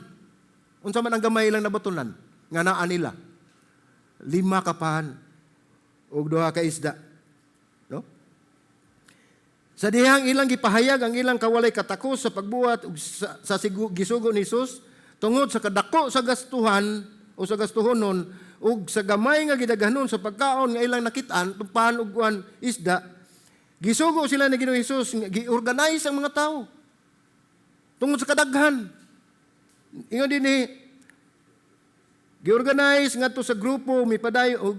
Unsa man ang gamay ilang nabatunan nga naa nila? 5 kapan ug 2 ka isda. Sa dihang ilang gipahayag ang ilang kawalay katakos sa pagbuhat ug sa gisugo ni Hesus tungod sa kadako sa gastuhan o sa gastuhonon ug sa gamay nga gidaghanon sa pagkaon nga ilang nakit-an tupan ug isda, gisugo sila ni Ginoong Hesus nga gi-organize ang mga tao tungod sa kadaghan. Ingon dinhi gi-organize ngadto sa grupo mipadayon og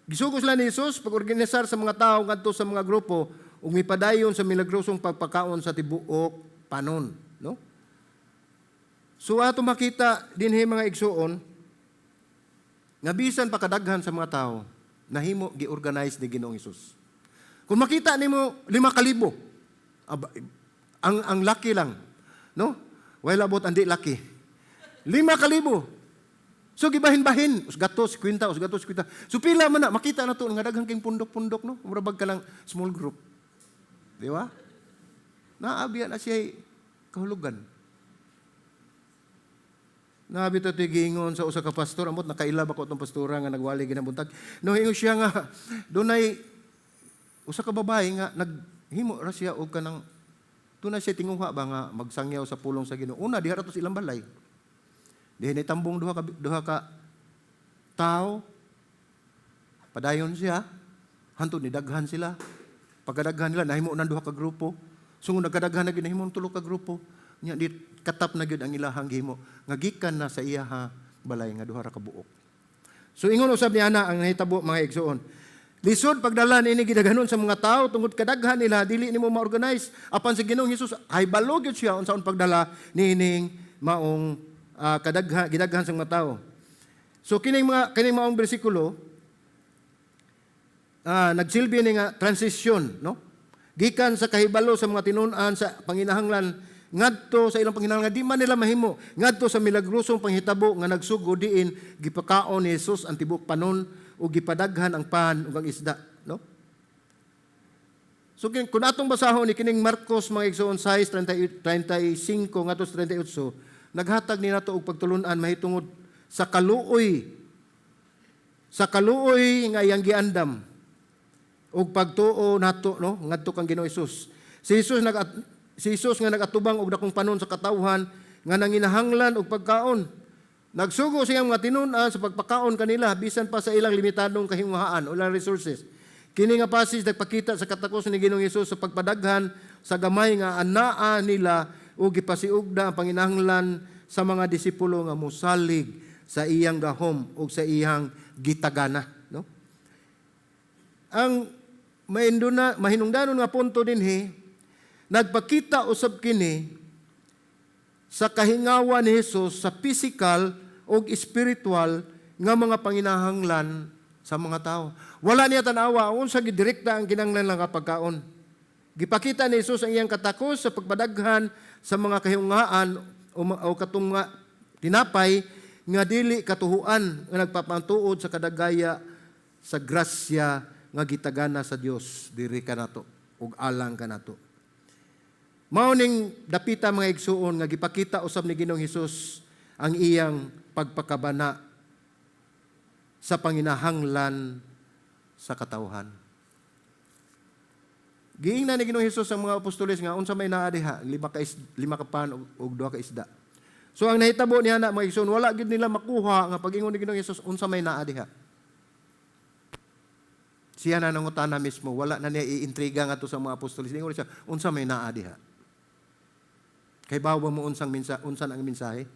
gisugo sila ni Hesus pag-organisar sa mga tao ngadto sa mga grupo ug mipadayon sa milagrosong pagpakaon sa tibuok panon, no? So ato makita dinhi mga igsuon nga bisan pa kadaghan sa mga tao nahimo gi-organize ni Ginoong Hesus. Kung makita nimo 5,000 ang laki lang, no? Wala abot andi laki. 5,000. So gibahin-bahin, usgatos 50, usgatos 50. So pila man na makita na to nga daghang king pundok-pundok, no? Murabag ka lang small group. Di ba? Naabiyan na siya kahulugan. Nabi to tigingon sa usa ka pastor, amot nakailab ako tong pastora nga nagwali ginabuntag. No ingon siya nga dunay usa ka babae nga naghimo ra siya og kanang tunay siya tinguha ba nga magsangyaw sa pulong sa Ginoo. Una diha ra to sa ilang balay. Diha ni tambong duha ka tao. Padayon siya, hantod ni daghan sila. Pagkadaghan nila nahimo nang duha ka grupo. Sungod nagkadaghan na gyud nahimong tulo ka grupo. Nya di katap na gyud ang ilahang gihimo nga gikan na sa iyaha balay nga duha ra ka buok. So ingon usab ni ana ang nahitabo mga igsoon. Lisod pagdala ini gidaghanon sa mga tao tungod kadaghan nila dili nimo ma-organize apan sa Ginoong Hesus ay balog gyud siya unsaon pagdala niining maong gidaghan sa mga tao. So kining maong bersikulo nagsilbi ni nga transition, no? Gikan sa kahibalo sa mga tinun-an sa panginahanglan ngadto sa ilang panginahanglan di man nila mahimo ngadto sa milagrosong panghitabo nga nagsugo diin gipakaon ni Hesus ang tibuok panon ug gipadaghan ang pan ug ang isda, no? So kung atong basahon ni kining Marcos mga igsoon 6:35 ngadto sa 38 naghatag ni nato og pagtulun-an mahitungod sa kaluoy nga iyang giandam ug pagtuo nato, no, ngadto kang Ginoong Hesus. Si Jesus nga nagatubang og dakong panon sa katawhan nga nanginahanglan og pagkaon. Nagsugo siya mga tinun-an sa pagpakaon kanila bisan pa sa ilang limitadong kahimuhaan o ilang resources. Kini nga passage nagpakita sa katakos ni Ginoong Hesus sa pagpadaghan sa gamay nga anaa nila ug gipasiugda ang panginahanglan sa mga disipulo nga mosalig sa iyang gahom ug sa iyang gitagana, no? Ang mahinungdanon nga punto dinhi nagpakita usab kini sa kahingawa ni Hesus sa physical o spiritual nga mga panginahanglan sa mga tao. Wala niya tanawa unsa gid direkta ang kinahanglan nga pagkaon. Gipakita ni Hesus ang iyang katakos sa pagpadaghan sa mga kahingawaan o katong tinapay nga dili katuhuan nga nagpapantuod sa kadagaya sa grasya nga gitagana sa Dios diri kanato ug alang kanato. Mao ning dapita mga igsuon nga gipakita usab ni Ginoong Hesus ang iyang pagpakabana sa panginahanglan sa katawhan. Giingnan ni Ginoong Hesus ang mga apostoles nga unsa may naa diha, 5 ka pan ug 2 ka isda. So ang nahitabo niya na mga igsuon wala gid nila makuha nga pag-ingon ni Ginoong Hesus unsa may naa diha. Siya na nangutana mismo, wala na niya iintriga nga to sa mga apostoles. Ingon siya, unsa may naa diha. Kay bawa mo unsan ang mensahe?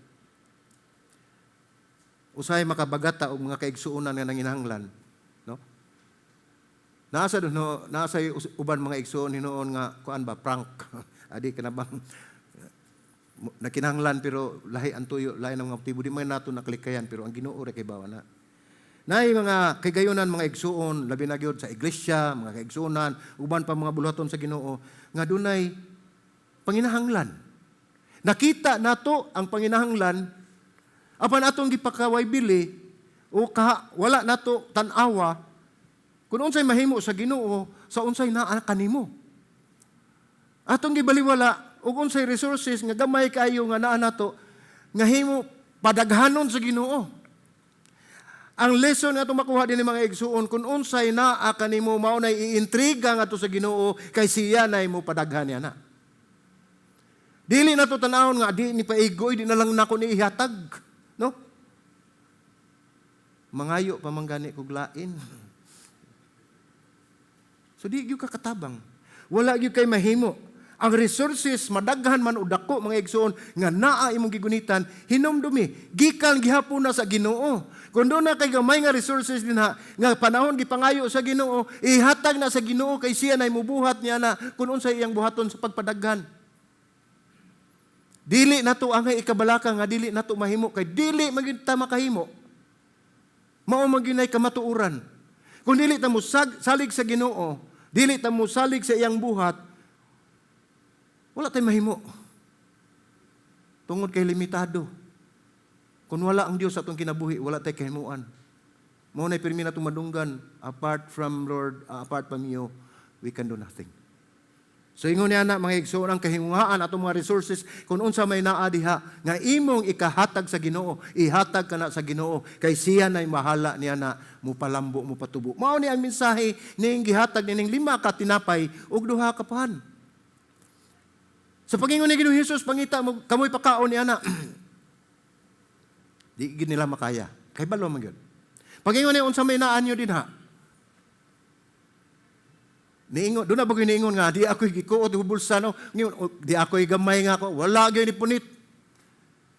Usahay makabagata og mga kaigsuonan nga nanginahanglan, no? Nasa uban mga igsuon hinuon nga kuan ba prank. Adi kana bang nakinahanglan pero lahi ang tuyo, lahi ang mga motibo di man nato naklikayan pero ang Ginoo ra kay bawa na. Nay mga kaygayonan mga igsuon labi na gyud sa iglesia, mga kaigsuonan, uban pa mga buluhaton sa Ginoo nga dunay panginahanglan. Nakita nato ang panginahanglan apan atong gipakaway bili o wala nato tan-awa kung unsay mahimo sa Ginoo sa unsay naa kanimo. Atong gibaliwala ug unsay resources nga gamay kayo nga naa nato nga himo padaghanon sa Ginoo. Ang lesson nga itong makuha din ng mga igsuon, kung unsay naa kanimo mao nay iintriga nga to sa Ginoo kay siya nay mo padaghan niya na. Dili na to tanawon nga di ni paigoy di na lang nako ni ihatag, no? Mangayo pa manggani kog lain. So di gyud ka katabang. Wala gyud kay mahimo. Ang resources madaghan man o dako mga igsoon nga naa imong gigunitan hinumdumi gikan gihapon na sa Ginoo. Kung doon na kay gamay nga resources din nga panahon gipangayo sa Ginoo, ihatag na sa Ginoo kay siya nay mubuhat niya na kun unsay iyang buhaton sa pagpadaghan. Dili nato angay ikabalaka nga dili nato mahimo kay dili magid ta makahimo. Mao maginay kamatuoran. Kung dili ta mo salig sa Ginoo, dili ta mo salig sa iyang buhat, wala tay mahimo. Tungod kay limitado. Kung wala ang Dios sa atong kinabuhi, wala tay kahimuan. Mao nay pirmi natong madunggan, apart from Lord, apart from you, we can do nothing. So ingon niya na mga igsoon ang kahinguhaan atong mga resources kung unsa may naa diha nga imong ikahatag sa Ginoo, ihatag kana sa Ginoo kay siya nay mahala niya na mupalambo mo patubo. Mao ni ang mensahe ning gihatag ning 5 ka tinapay ug 2 ka pan. Sa pagingon ni Ginoong Hesus pangita mo kamoy pakaon niya na di gid nila makaya. Kay balo man gyud. Pagingon ni unsa may naa niyo dinha. Niingon, doon na ba niingon nga, di ako'y gikuot, bulsa, no? Di ako'y gamay nga ako, wala gyud ni punit.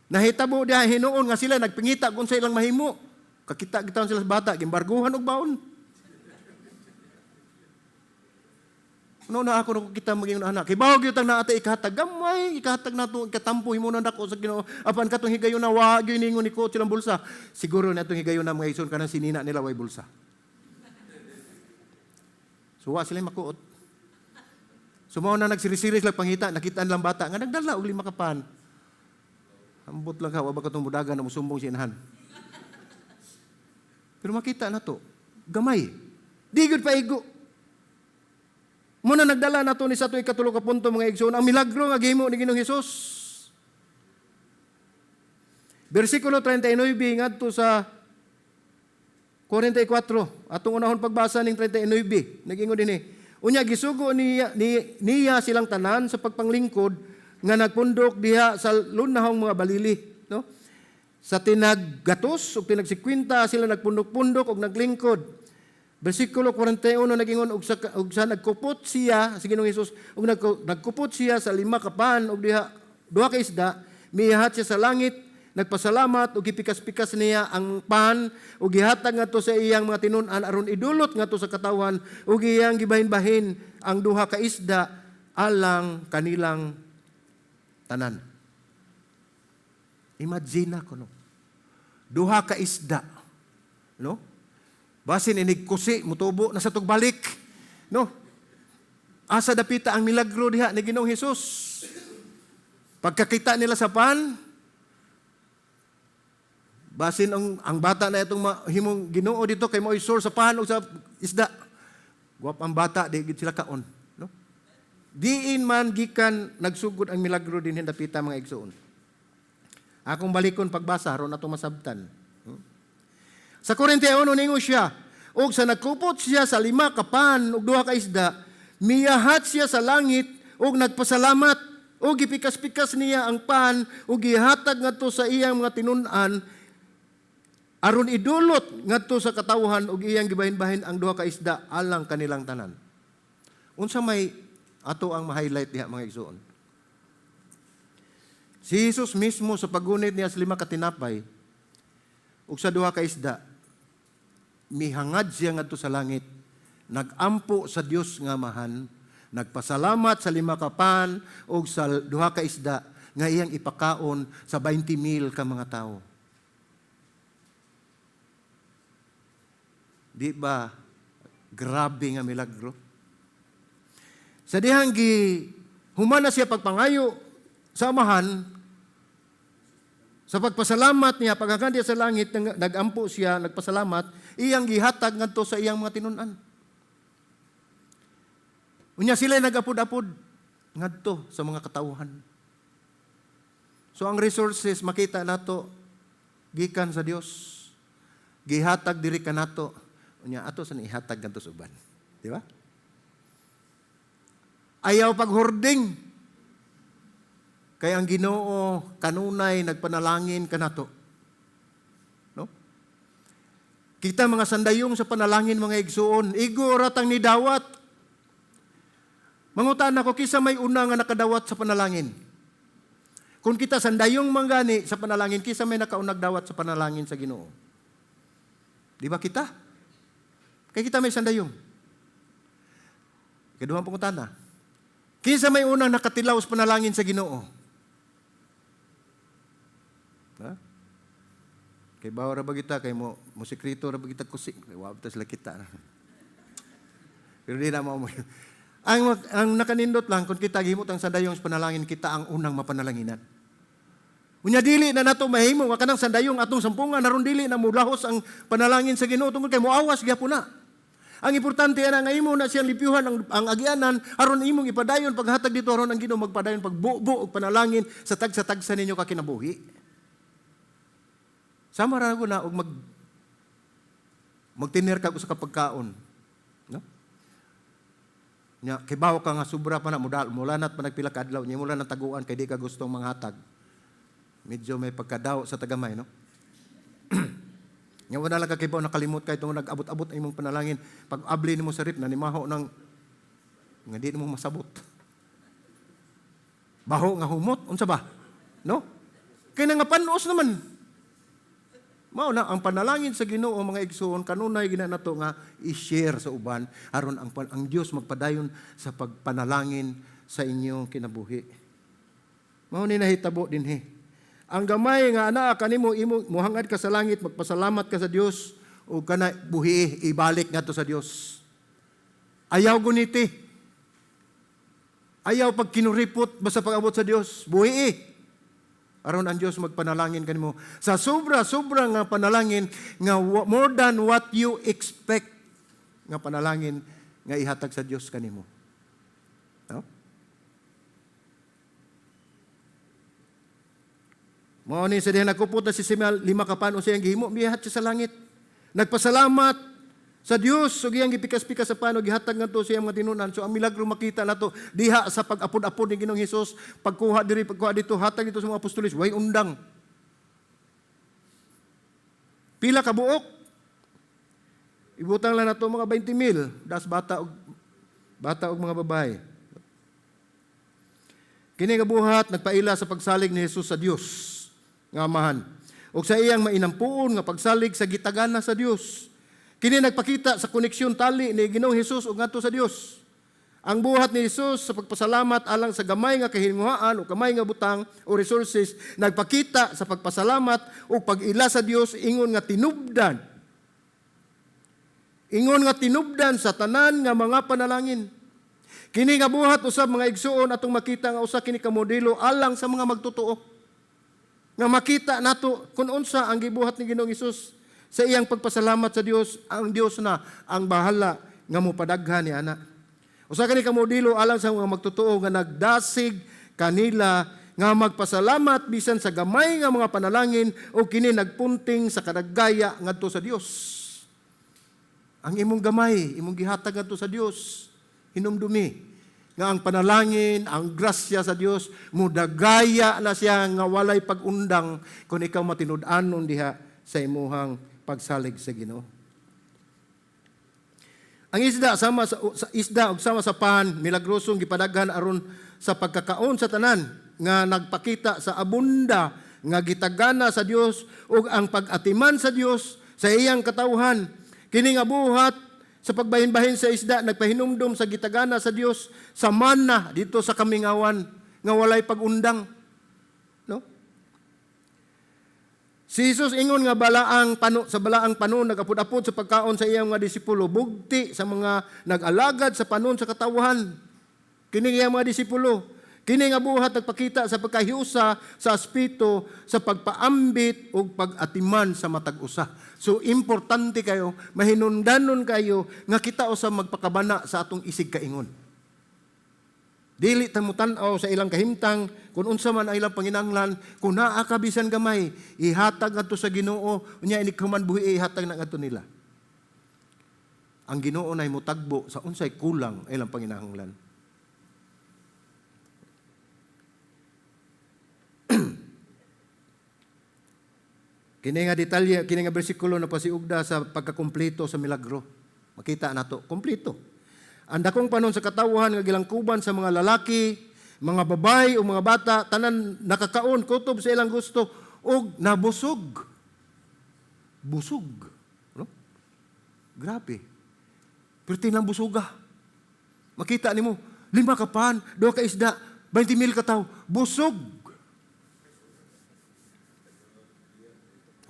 Nahitabo diha hinuon nga sila, nagpingita kung sa ilang mahimo. Kakita-kitaan sila sa bata, gimbarguhan og baon. Ano na ako nung kita maging anak, kibawag yun na ate ikahatag, gamay, ikahatag na ito, ikatampuhin mo na ako sa Ginoo. Apan katong higayon na, wag yun ningon ni ko silang bulsa. Siguro na itong higayon na mga ison, kanang sinina nila way bulsa. So, wa sila makuot. Sumaw na nagsirisiris lang pangita, nakitaan lang bata, nga nagdala og 5 ka pan. Ambot lang ka, wa ba katong budagan na musumbong sinahan. Pero makita na to, gamay. Di gud paigo. Muna nagdala na to ni sa tuig katulo ka punto mga igsoon, ang milagro nga gihimo ni Ginoong Hesus. Versikulo 39 ngadto sa 44, atong unahon pagbasa ning 39, nag-ingon dinhi. Unya gisugo niya silang tanan sa pagpanglingkod nga nagpundok diha sa lunahong mga balili, no? Sa tinaggatos ug tinagsikwenta sila nagpundok-pundok ug naglingkod. Bersikulo 41 nag-ingon ug sa nagkupot siya sa Ginoong Hesus ug nagkupot siya sa 5 ka pan ug diha 2 ka isda, mihat siya sa langit. Nagpasalamat ug gipikas-pikas niya ang pan ug gihatag ngadto sa iyang mga tinun-an aron idulot ngadto sa katawhan ug iyang gibahin-bahin ang 2 ka isda alang kanilang tanan. Imagine ko no. 2 ka isda, no? Basin inig kusi mutubo na sa tugbalik, no? Asa dapita ang milagro diha ni Ginoong Hesus. Pagkakita nila sa pan, basin ang bata na itong himong Ginoo dito kay mo'y source sa pan o sa isda. Guwap ang bata, di sila kaon. No? Diin man gikan nagsugod ang milagro din hindapita mga igsoon. Akong balikon pagbasa, ron atong masabtan. Sa 41 ningo siya, og sa nagkupot siya sa 5 ka pan ug 2 ka isda, miyahat siya sa langit ug nagpasalamat ug gipikas-pikas niya ang pan ug gihatag ngadto sa iyang mga tinun-an aron idulot ngadto sa katawhan ug iyang gibahin-bahin ang 2 ka isda alang kanilang tanan. Unsa may ato ang ma-highlight diha mga igsoon? Si Jesus mismo sa paggunit niya sa 5 ka tinapay ug sa 2 ka isda, mihangad siya ngadto sa langit, nagampo sa Dios nga amahan, nagpasalamat sa 5 ka pan ug sa 2 ka isda nga iyang ipakaon sa 20,000 ka mga tawo. Di ba grabe nga milagro? Sa dihang humana siya pagpangayo sa amahan, sa pagpasalamat niya, paghagan sa langit, nagampo siya, nagpasalamat, iyang gihatag ngadto sa iyang mga tinun-an. Unya sila nagapod-apod ngadto sa mga katawhan. So ang resources makita nato gikan sa Dios. Gihatag diri kanato. Unya ato sa ihatag ngadto sa uban. Di ba? Ayaw paghording. Kaya ang Ginoo kanunay nagpanalangin kanato. No? Kita mga sandayong sa panalangin mga igsoon, igo ratang ni dawat. Mangutan ako kisa may una nga nakadawat sa panalangin. Kung kita sandayong manggani sa panalangin, kisa may nakaunag dawat sa panalangin sa Ginoo. Di ba kita? Kaya kita may sandayong. Kaduhang pangutana. Kisa may unang nakatilaw sa panalangin sa Ginoo. Ha? Kay bawa ra ba kita, kay mo sekreto ra ba kita kusik. Kay wabta sila kita. Pero di na mo. Ang nakanindot lang, kung kita gihimot ang sandayong sa panalangin, kita ang unang mapanalanginan. Unya dili na nato mahimo nga kanang sandayong atong sampungan aron dili na mulahos ang panalangin sa Ginoo tungod kay moawas gyapon na. Ang importante na nga imo na siyang lipiuhan ang agyanan aron imong ipadayon paghatag dito aron ang Ginoo magpadayon pagbuo og panalangin sa tagsa ninyo ka kinabuhi. Sama ra ko na og magtiner ka sa kapagkaon. No? Nya kibaw ka nga sobra pa na mula na't pa nagpila ka adlaw nya mula nang taguan kay di ka gustong manghatag. Medyo may pagkadaw sa tagamay, no? Nga wala lang kakibaw, nakalimot kayo itong nag-abot-abot ay mong panalangin. Pag abli mo sa rip, nanimaho ng nga di mo masabot. Baho nga humot, unsa ba? No? Kaya nga panos naman. Mao na, ang panalangin sa Ginoo mga igsoon, kanunay ginanato nga i-share sa uban, aron ang Diyos magpadayon sa pagpanalangin sa inyong kinabuhi. Mao ni nahitabo din Ang gamay nga anaa kanimo imo mohangad ka sa langit, magpasalamat ka sa Dios o kana buhi ibalik ngadto sa Dios. Ayaw guniti. Ayaw pag kinuripot basta pag-abot sa Dios. Buhi. Aron ang Dios magpanalangin kanimo sa sobra nga panalangin nga more than what you expect nga panalangin nga ihatag sa Dios kanimo. No? Mao ni sa diha nagkupot na si Simeon 5 kapan unsay ang gihimo mihat siya sa langit. Nagpasalamat sa Dios ug iyang gipikas-pikas sa pano gihatag ngadto sa iyang mga tinunan. So ang milagro makita nato diha sa pag-apod-apod ni Ginoong Hesus, pagkuha dito hatag dito sa mga apostoles, way undang. Pila ka buok? Ibutang lang nato mga 20,000 das bata og mga babae. Kini nga buhat nagpaila sa pagsalig ni Hesus sa Dios nga Amahan. O sa iyang mainampuon nga pagsalig sa gitagana sa Dios. Kini nagpakita sa koneksyon tali ni Ginoong Hesus ug ngadto sa Dios. Ang buhat ni Hesus sa pagpasalamat alang sa gamay nga kahimuhaan o gamay nga butang o resources nagpakita sa pagpasalamat o pag-ila sa Dios ingon nga tinubdan. Ingon nga tinubdan sa tanan nga mga panalangin. Kini nga buhat usab mga igsuon atong makita nga usa kini ka modelo alang sa mga magtotoo. Nga makita nato kung unsa ang gibuhat ni Ginoong Hesus sa iyang pagpasalamat sa Dios, ang Dios na ang bahala nga mopadaghan ni ana. Usa kini ka modelo alang sa mga magtotoo nga nagdasig kanila nga magpasalamat bisan sa gamay nga mga panalangin o kini nagpunting sa kadagaya ngadto sa Dios. Ang imong gamay, imong gihatag ngadto sa Dios, hinumdumi nga ang panalangin, ang grasya sa Dios, mudagaya na siya nga walay pag-undang kung ikaw matinud-anon diha sa imuhang pagsalig sa Ginoo. Ang isda sama sa pan milagrosong gipadaghan aron sa pagkakaon sa tanan nga nagpakita sa abunda nga gitagana sa Dios ug ang pag-atiman sa Dios sa iyang katawhan. Kini nga buhat sa pagbahin-bahin sa isda, nagpahinumdum sa gitagana sa Dios, sa manna dito sa kamingawan, nga walay pag-undang. No? Si Jesus ingon nga sa balaang panon, nagapod-apod sa pagkaon sa iyang mga disipulo, bugti sa mga nag-alagad sa panon sa katawhan. Kini nga mga disipulo, kini nga buhat nagpakita sa pagkahiusa sa aspeto, sa pagpaambit o pag-atiman sa matag usa. So, importante kayo, mahinundanon kayo, nga kita o sa magpakabana sa atong isig kaingon. Dili tamutan-aw sa ilang kahimtang, kung unsa man ang ilang panginanglan, kung naa ka bisan gamay, ihatag ato sa Ginoo, unya inikhuman buhi, ihatag na ato nila. Ang Ginoo na mutagbo sa unsay kulang ang ilang panginahanglan. Kini nga detalye, kini nga bersikulo na pasiugda sa pagkakumpleto sa milagro. Makita nato, kumpleto. Ang dakong panon sa katawhan nga gilangkuban sa mga lalaki, mga babae o mga bata, tanan nakakaon, kutob sa ilang gusto, o nabusog. Busog. No? Grabe. Pero tinang busuga. Makita nimo 5 ka pan, 2 ka isda, 20,000 ka tao, busog.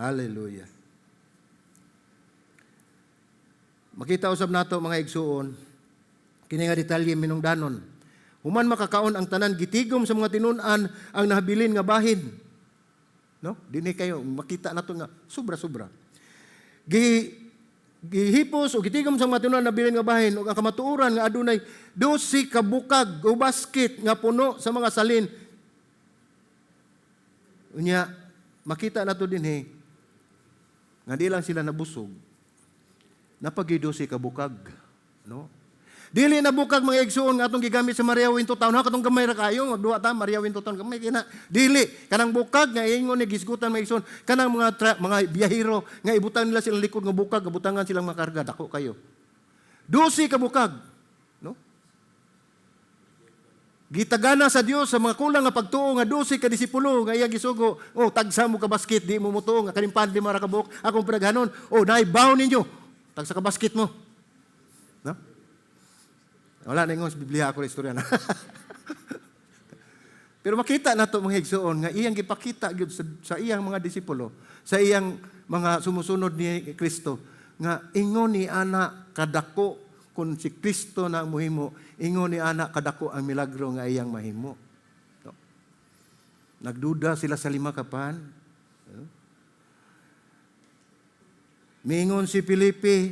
Hallelujah. Makita usab nato mga igsuon, kini nga detalye minungdanon. Human makakaon ang tanan gitigom sa mga tinun-an ang nahabilin nga bahin. No? Dinhi kayo makita nato nga sobra-sobra. gihipos o gitigom sa matunan na bilin nga bahin ug ang kamatuoran nga adunay 12 ka bukag o basket nga puno sa mga salin. Unya makita nato dinhi nga di lang sila nabusog. Napagi 12 ka bukag, no? Dili na bukag mga igsoon nga atong gigamit sa Maria Winto Town. Ha katong gamay ra kayo magduwa ta Maria Winto Town gamay kina. Dili kanang bukag nga ingon ni gisgutan mga igsoon kanang mga biyahero nga ibutang nila silang likod nga bukag, gabutangan silang makarga dako kayo. 12 ka bukag, no? Gitagana sa Dios sa mga kulang nga pagtuo nga 12 ka disipulo nga iya gisugo. Oh, tagsa mo ka basket di mo mutuo nga kalimpan di mara ka buok akong pinaghanon. Oh, naibaw ninyo. Tagsa ka basket mo. No? Wala na yung Biblia ako na istorya na. Pero makita na ito mga higsoon nga iyang gipakita sa iyang mga disipulo, sa iyang mga sumusunod ni Kristo, nga ingon ni ana kadako kung si Kristo na ang muhimo, ingon ni ana kadako ang milagro nga iyang mahimo. No? Nagduda sila sa 5 kapan. No? Mingon si Filipe,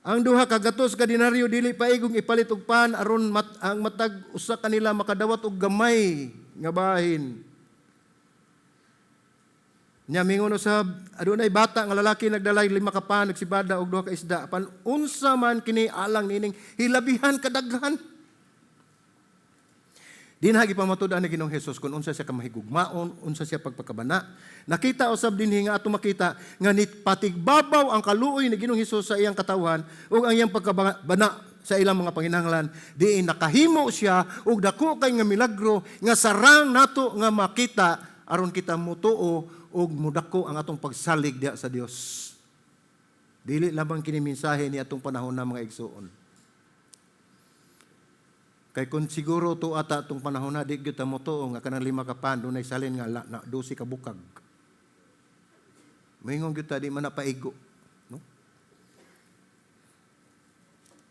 ang duha ka gatos ka dinaryo dili paigong ipalit og pan aron ang matag usa kanila makadawat og gamay nga bahin. Nya mingon usab adunay bata nga lalaki nagdalay 5 ka pan nagsibada og 2 ka isda pan unsa man kini alang nining hilabihan kadaghan. Dinhagi pamatud-an ni Ginoong Hesus kung unsa siya kamahigugmaon, unsa siya pagpakabana. Nakita usab dinhi nga ato makita nga patigbabaw ang kaluoy ni Ginoong Hesus sa iyang katawhan ug ang iyang pagkabana sa ilang mga panginahanglan. Diin nakahimo siya og dako kay nga milagro nga sarang nato nga makita aron kita mutuo og mudako ang atong pagsalig diha sa Dios. Dili lamang kini mensahe ni atong panahon na mga igsoon. Kay kung siguro to ata itong panahon na, di gyud ta mo to, nga kanang 5 ka pan, doon ay salin nga 12 ka bukag. Mayingon gyud ta, di man napaigo. No?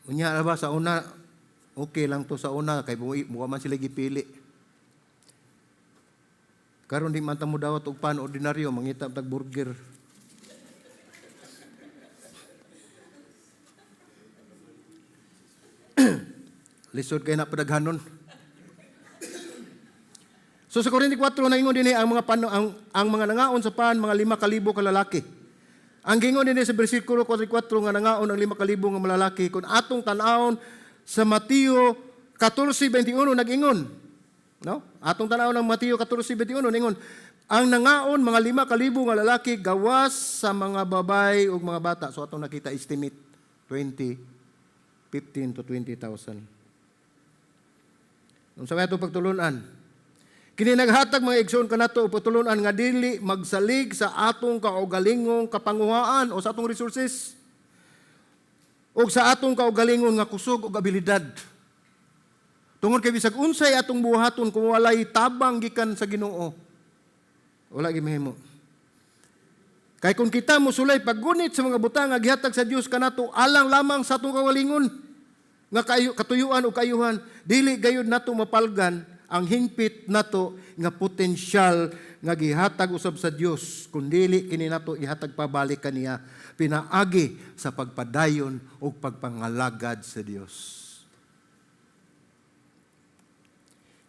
Unya ba sa una, okay lang to sa una, kay buwa man sila gipili. Karon di man ta mo dawat og pan ordinaryo, mangita tag burger. Lisod kay na padaghanon. So sa Korinto 4 naingon dinhi ang mga ang mga nangaon sa pan mga 5,000 ka lalaki. Ang gingon dinhi sa bersikulo 4 nga nangaon ang 5,000 nga malalaki kun atong tan-awon sa Mateo 14:21 nag-ingon. No? Atong tan-awon ng Mateo 14:21 ingon ang nangaon mga 5,000 nga lalaki gawas sa mga babay ug mga bata. So atong nakita estimate 15 to 20,000. Sa mga pagtulunan, kini naghatag mga igsoon kanato og pagtulunan nga dili magsalig sa atong kaugalingong kapanguhaan o sa atong resources o sa atong kaugalingong nga kusog ug abilidad. Tungod kay bisag unsay atong buhaton kung walay tabang gikan sa Ginoo, wala gyud mahimo. Kay kung kita mosulay paggunit sa mga butang nga gihatag sa Dios kanato alang lamang sa atong kaugalingon nga katuyuan o kayuhan, dili gayud nato mapalgan ang hingpit nato nga potensyal nga gihatag usab sa Dios kun dili kini nato ihatag pabalik kaniya pinaagi sa pagpadayon o pagpangalagad sa Dios.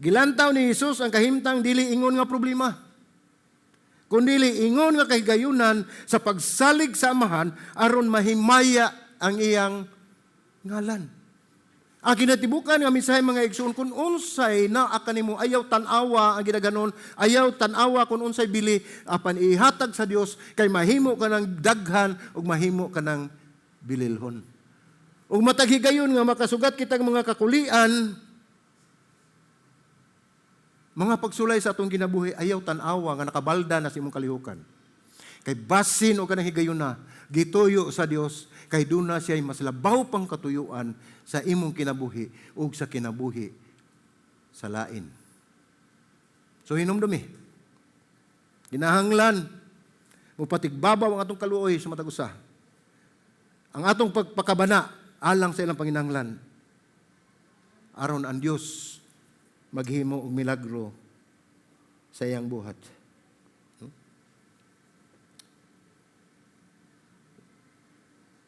Gilantaw ni Jesus ang kahimtang dili ingon nga problema, kundi ingon nga kahigayunan sa pagsalig sa amahan aron mahimaya ang iyang ngalan. Ang kinatibukan nga mensahe mga igsoon kung unsay naa kanimo ayaw tan-awa ang gidaganon, ayaw tan-awa kung unsay bili apan ihatag sa Dios kay mahimo ka ng daghan ug mahimo ka ng bililhon. Ug matag higayon nga makasugat kitag mga kakulian, mga pagsulay sa atong ginabuhi ayaw tan-awa nga nakabalda na sa imong kalihukan. Kay basin o kanang higayon na gituyo sa Dios kay duna siya mas labaw pang katuyuan sa imong kinabuhi ug sa kinabuhi sa lain. So hinumdumi. Ginahanglan mo patigbabaw ang atong kaluoy sa matag usa. Ang atong pagpakabana alang sa ilang panginahanglan. Aron ang Dios maghimo og milagro sa iyang buhat.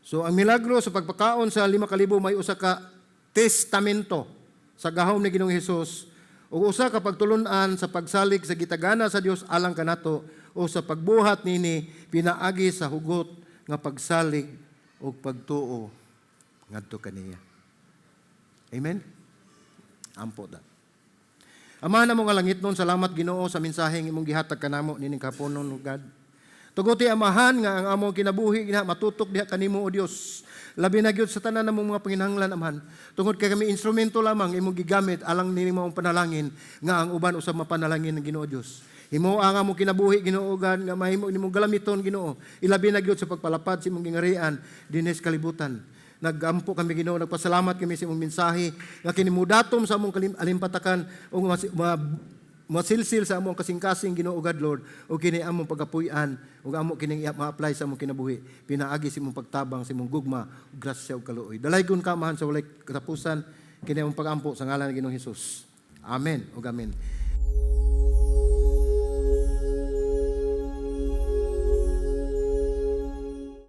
So ang milagro sa pagpakaon sa 5,000 may usa ka testamento sa gahom ni Ginoong Hesus o usa ka pagtulunan sa pagsalig sa gitagana sa Dios alang kanato o sa pagbuhat nini pinaagi sa hugot nga pagsalig o pagtuo ngadto kaniya. Amen. Ampo ta. Amahan na mo nga langit nun, salamat Ginoo sa mensaheng imong gihatag kanamo nining kapunon God. Tuguti amahan nga ang among kinabuhi gina matutok diha kanimo o Dios. Labi na gyud sa tanan namong mga panginahanglan amahan. Tungod kay kami instrumento lamang imong gigamit alang nimo ang panalangin nga ang uban usab mapanalangin ng Ginoo Dios. Himo ang among kinabuhi Ginoo God nga mahimo nimong galamiton Ginoo. Ilabi na gyud sa pagpalapad sa imong gingarian dinhi sa kalibutan. Nagampo kami Ginoo, nagpasalamat kami sa imong mensahe nga kinimudatom sa among alimpatakan o masilsil sa among kasing-kasing Ginoo God Lord o kini among pagapuy-an o amo kining ma-apply sa among kinabuhi pinaagi sa imong pagtabang sa imong gugma ug grasya ug kaluoy. Dalaygon ka amahan sa walay katapusan kini among pagampo sa ngalan ng Ginoong Hesus. Amen ug amen.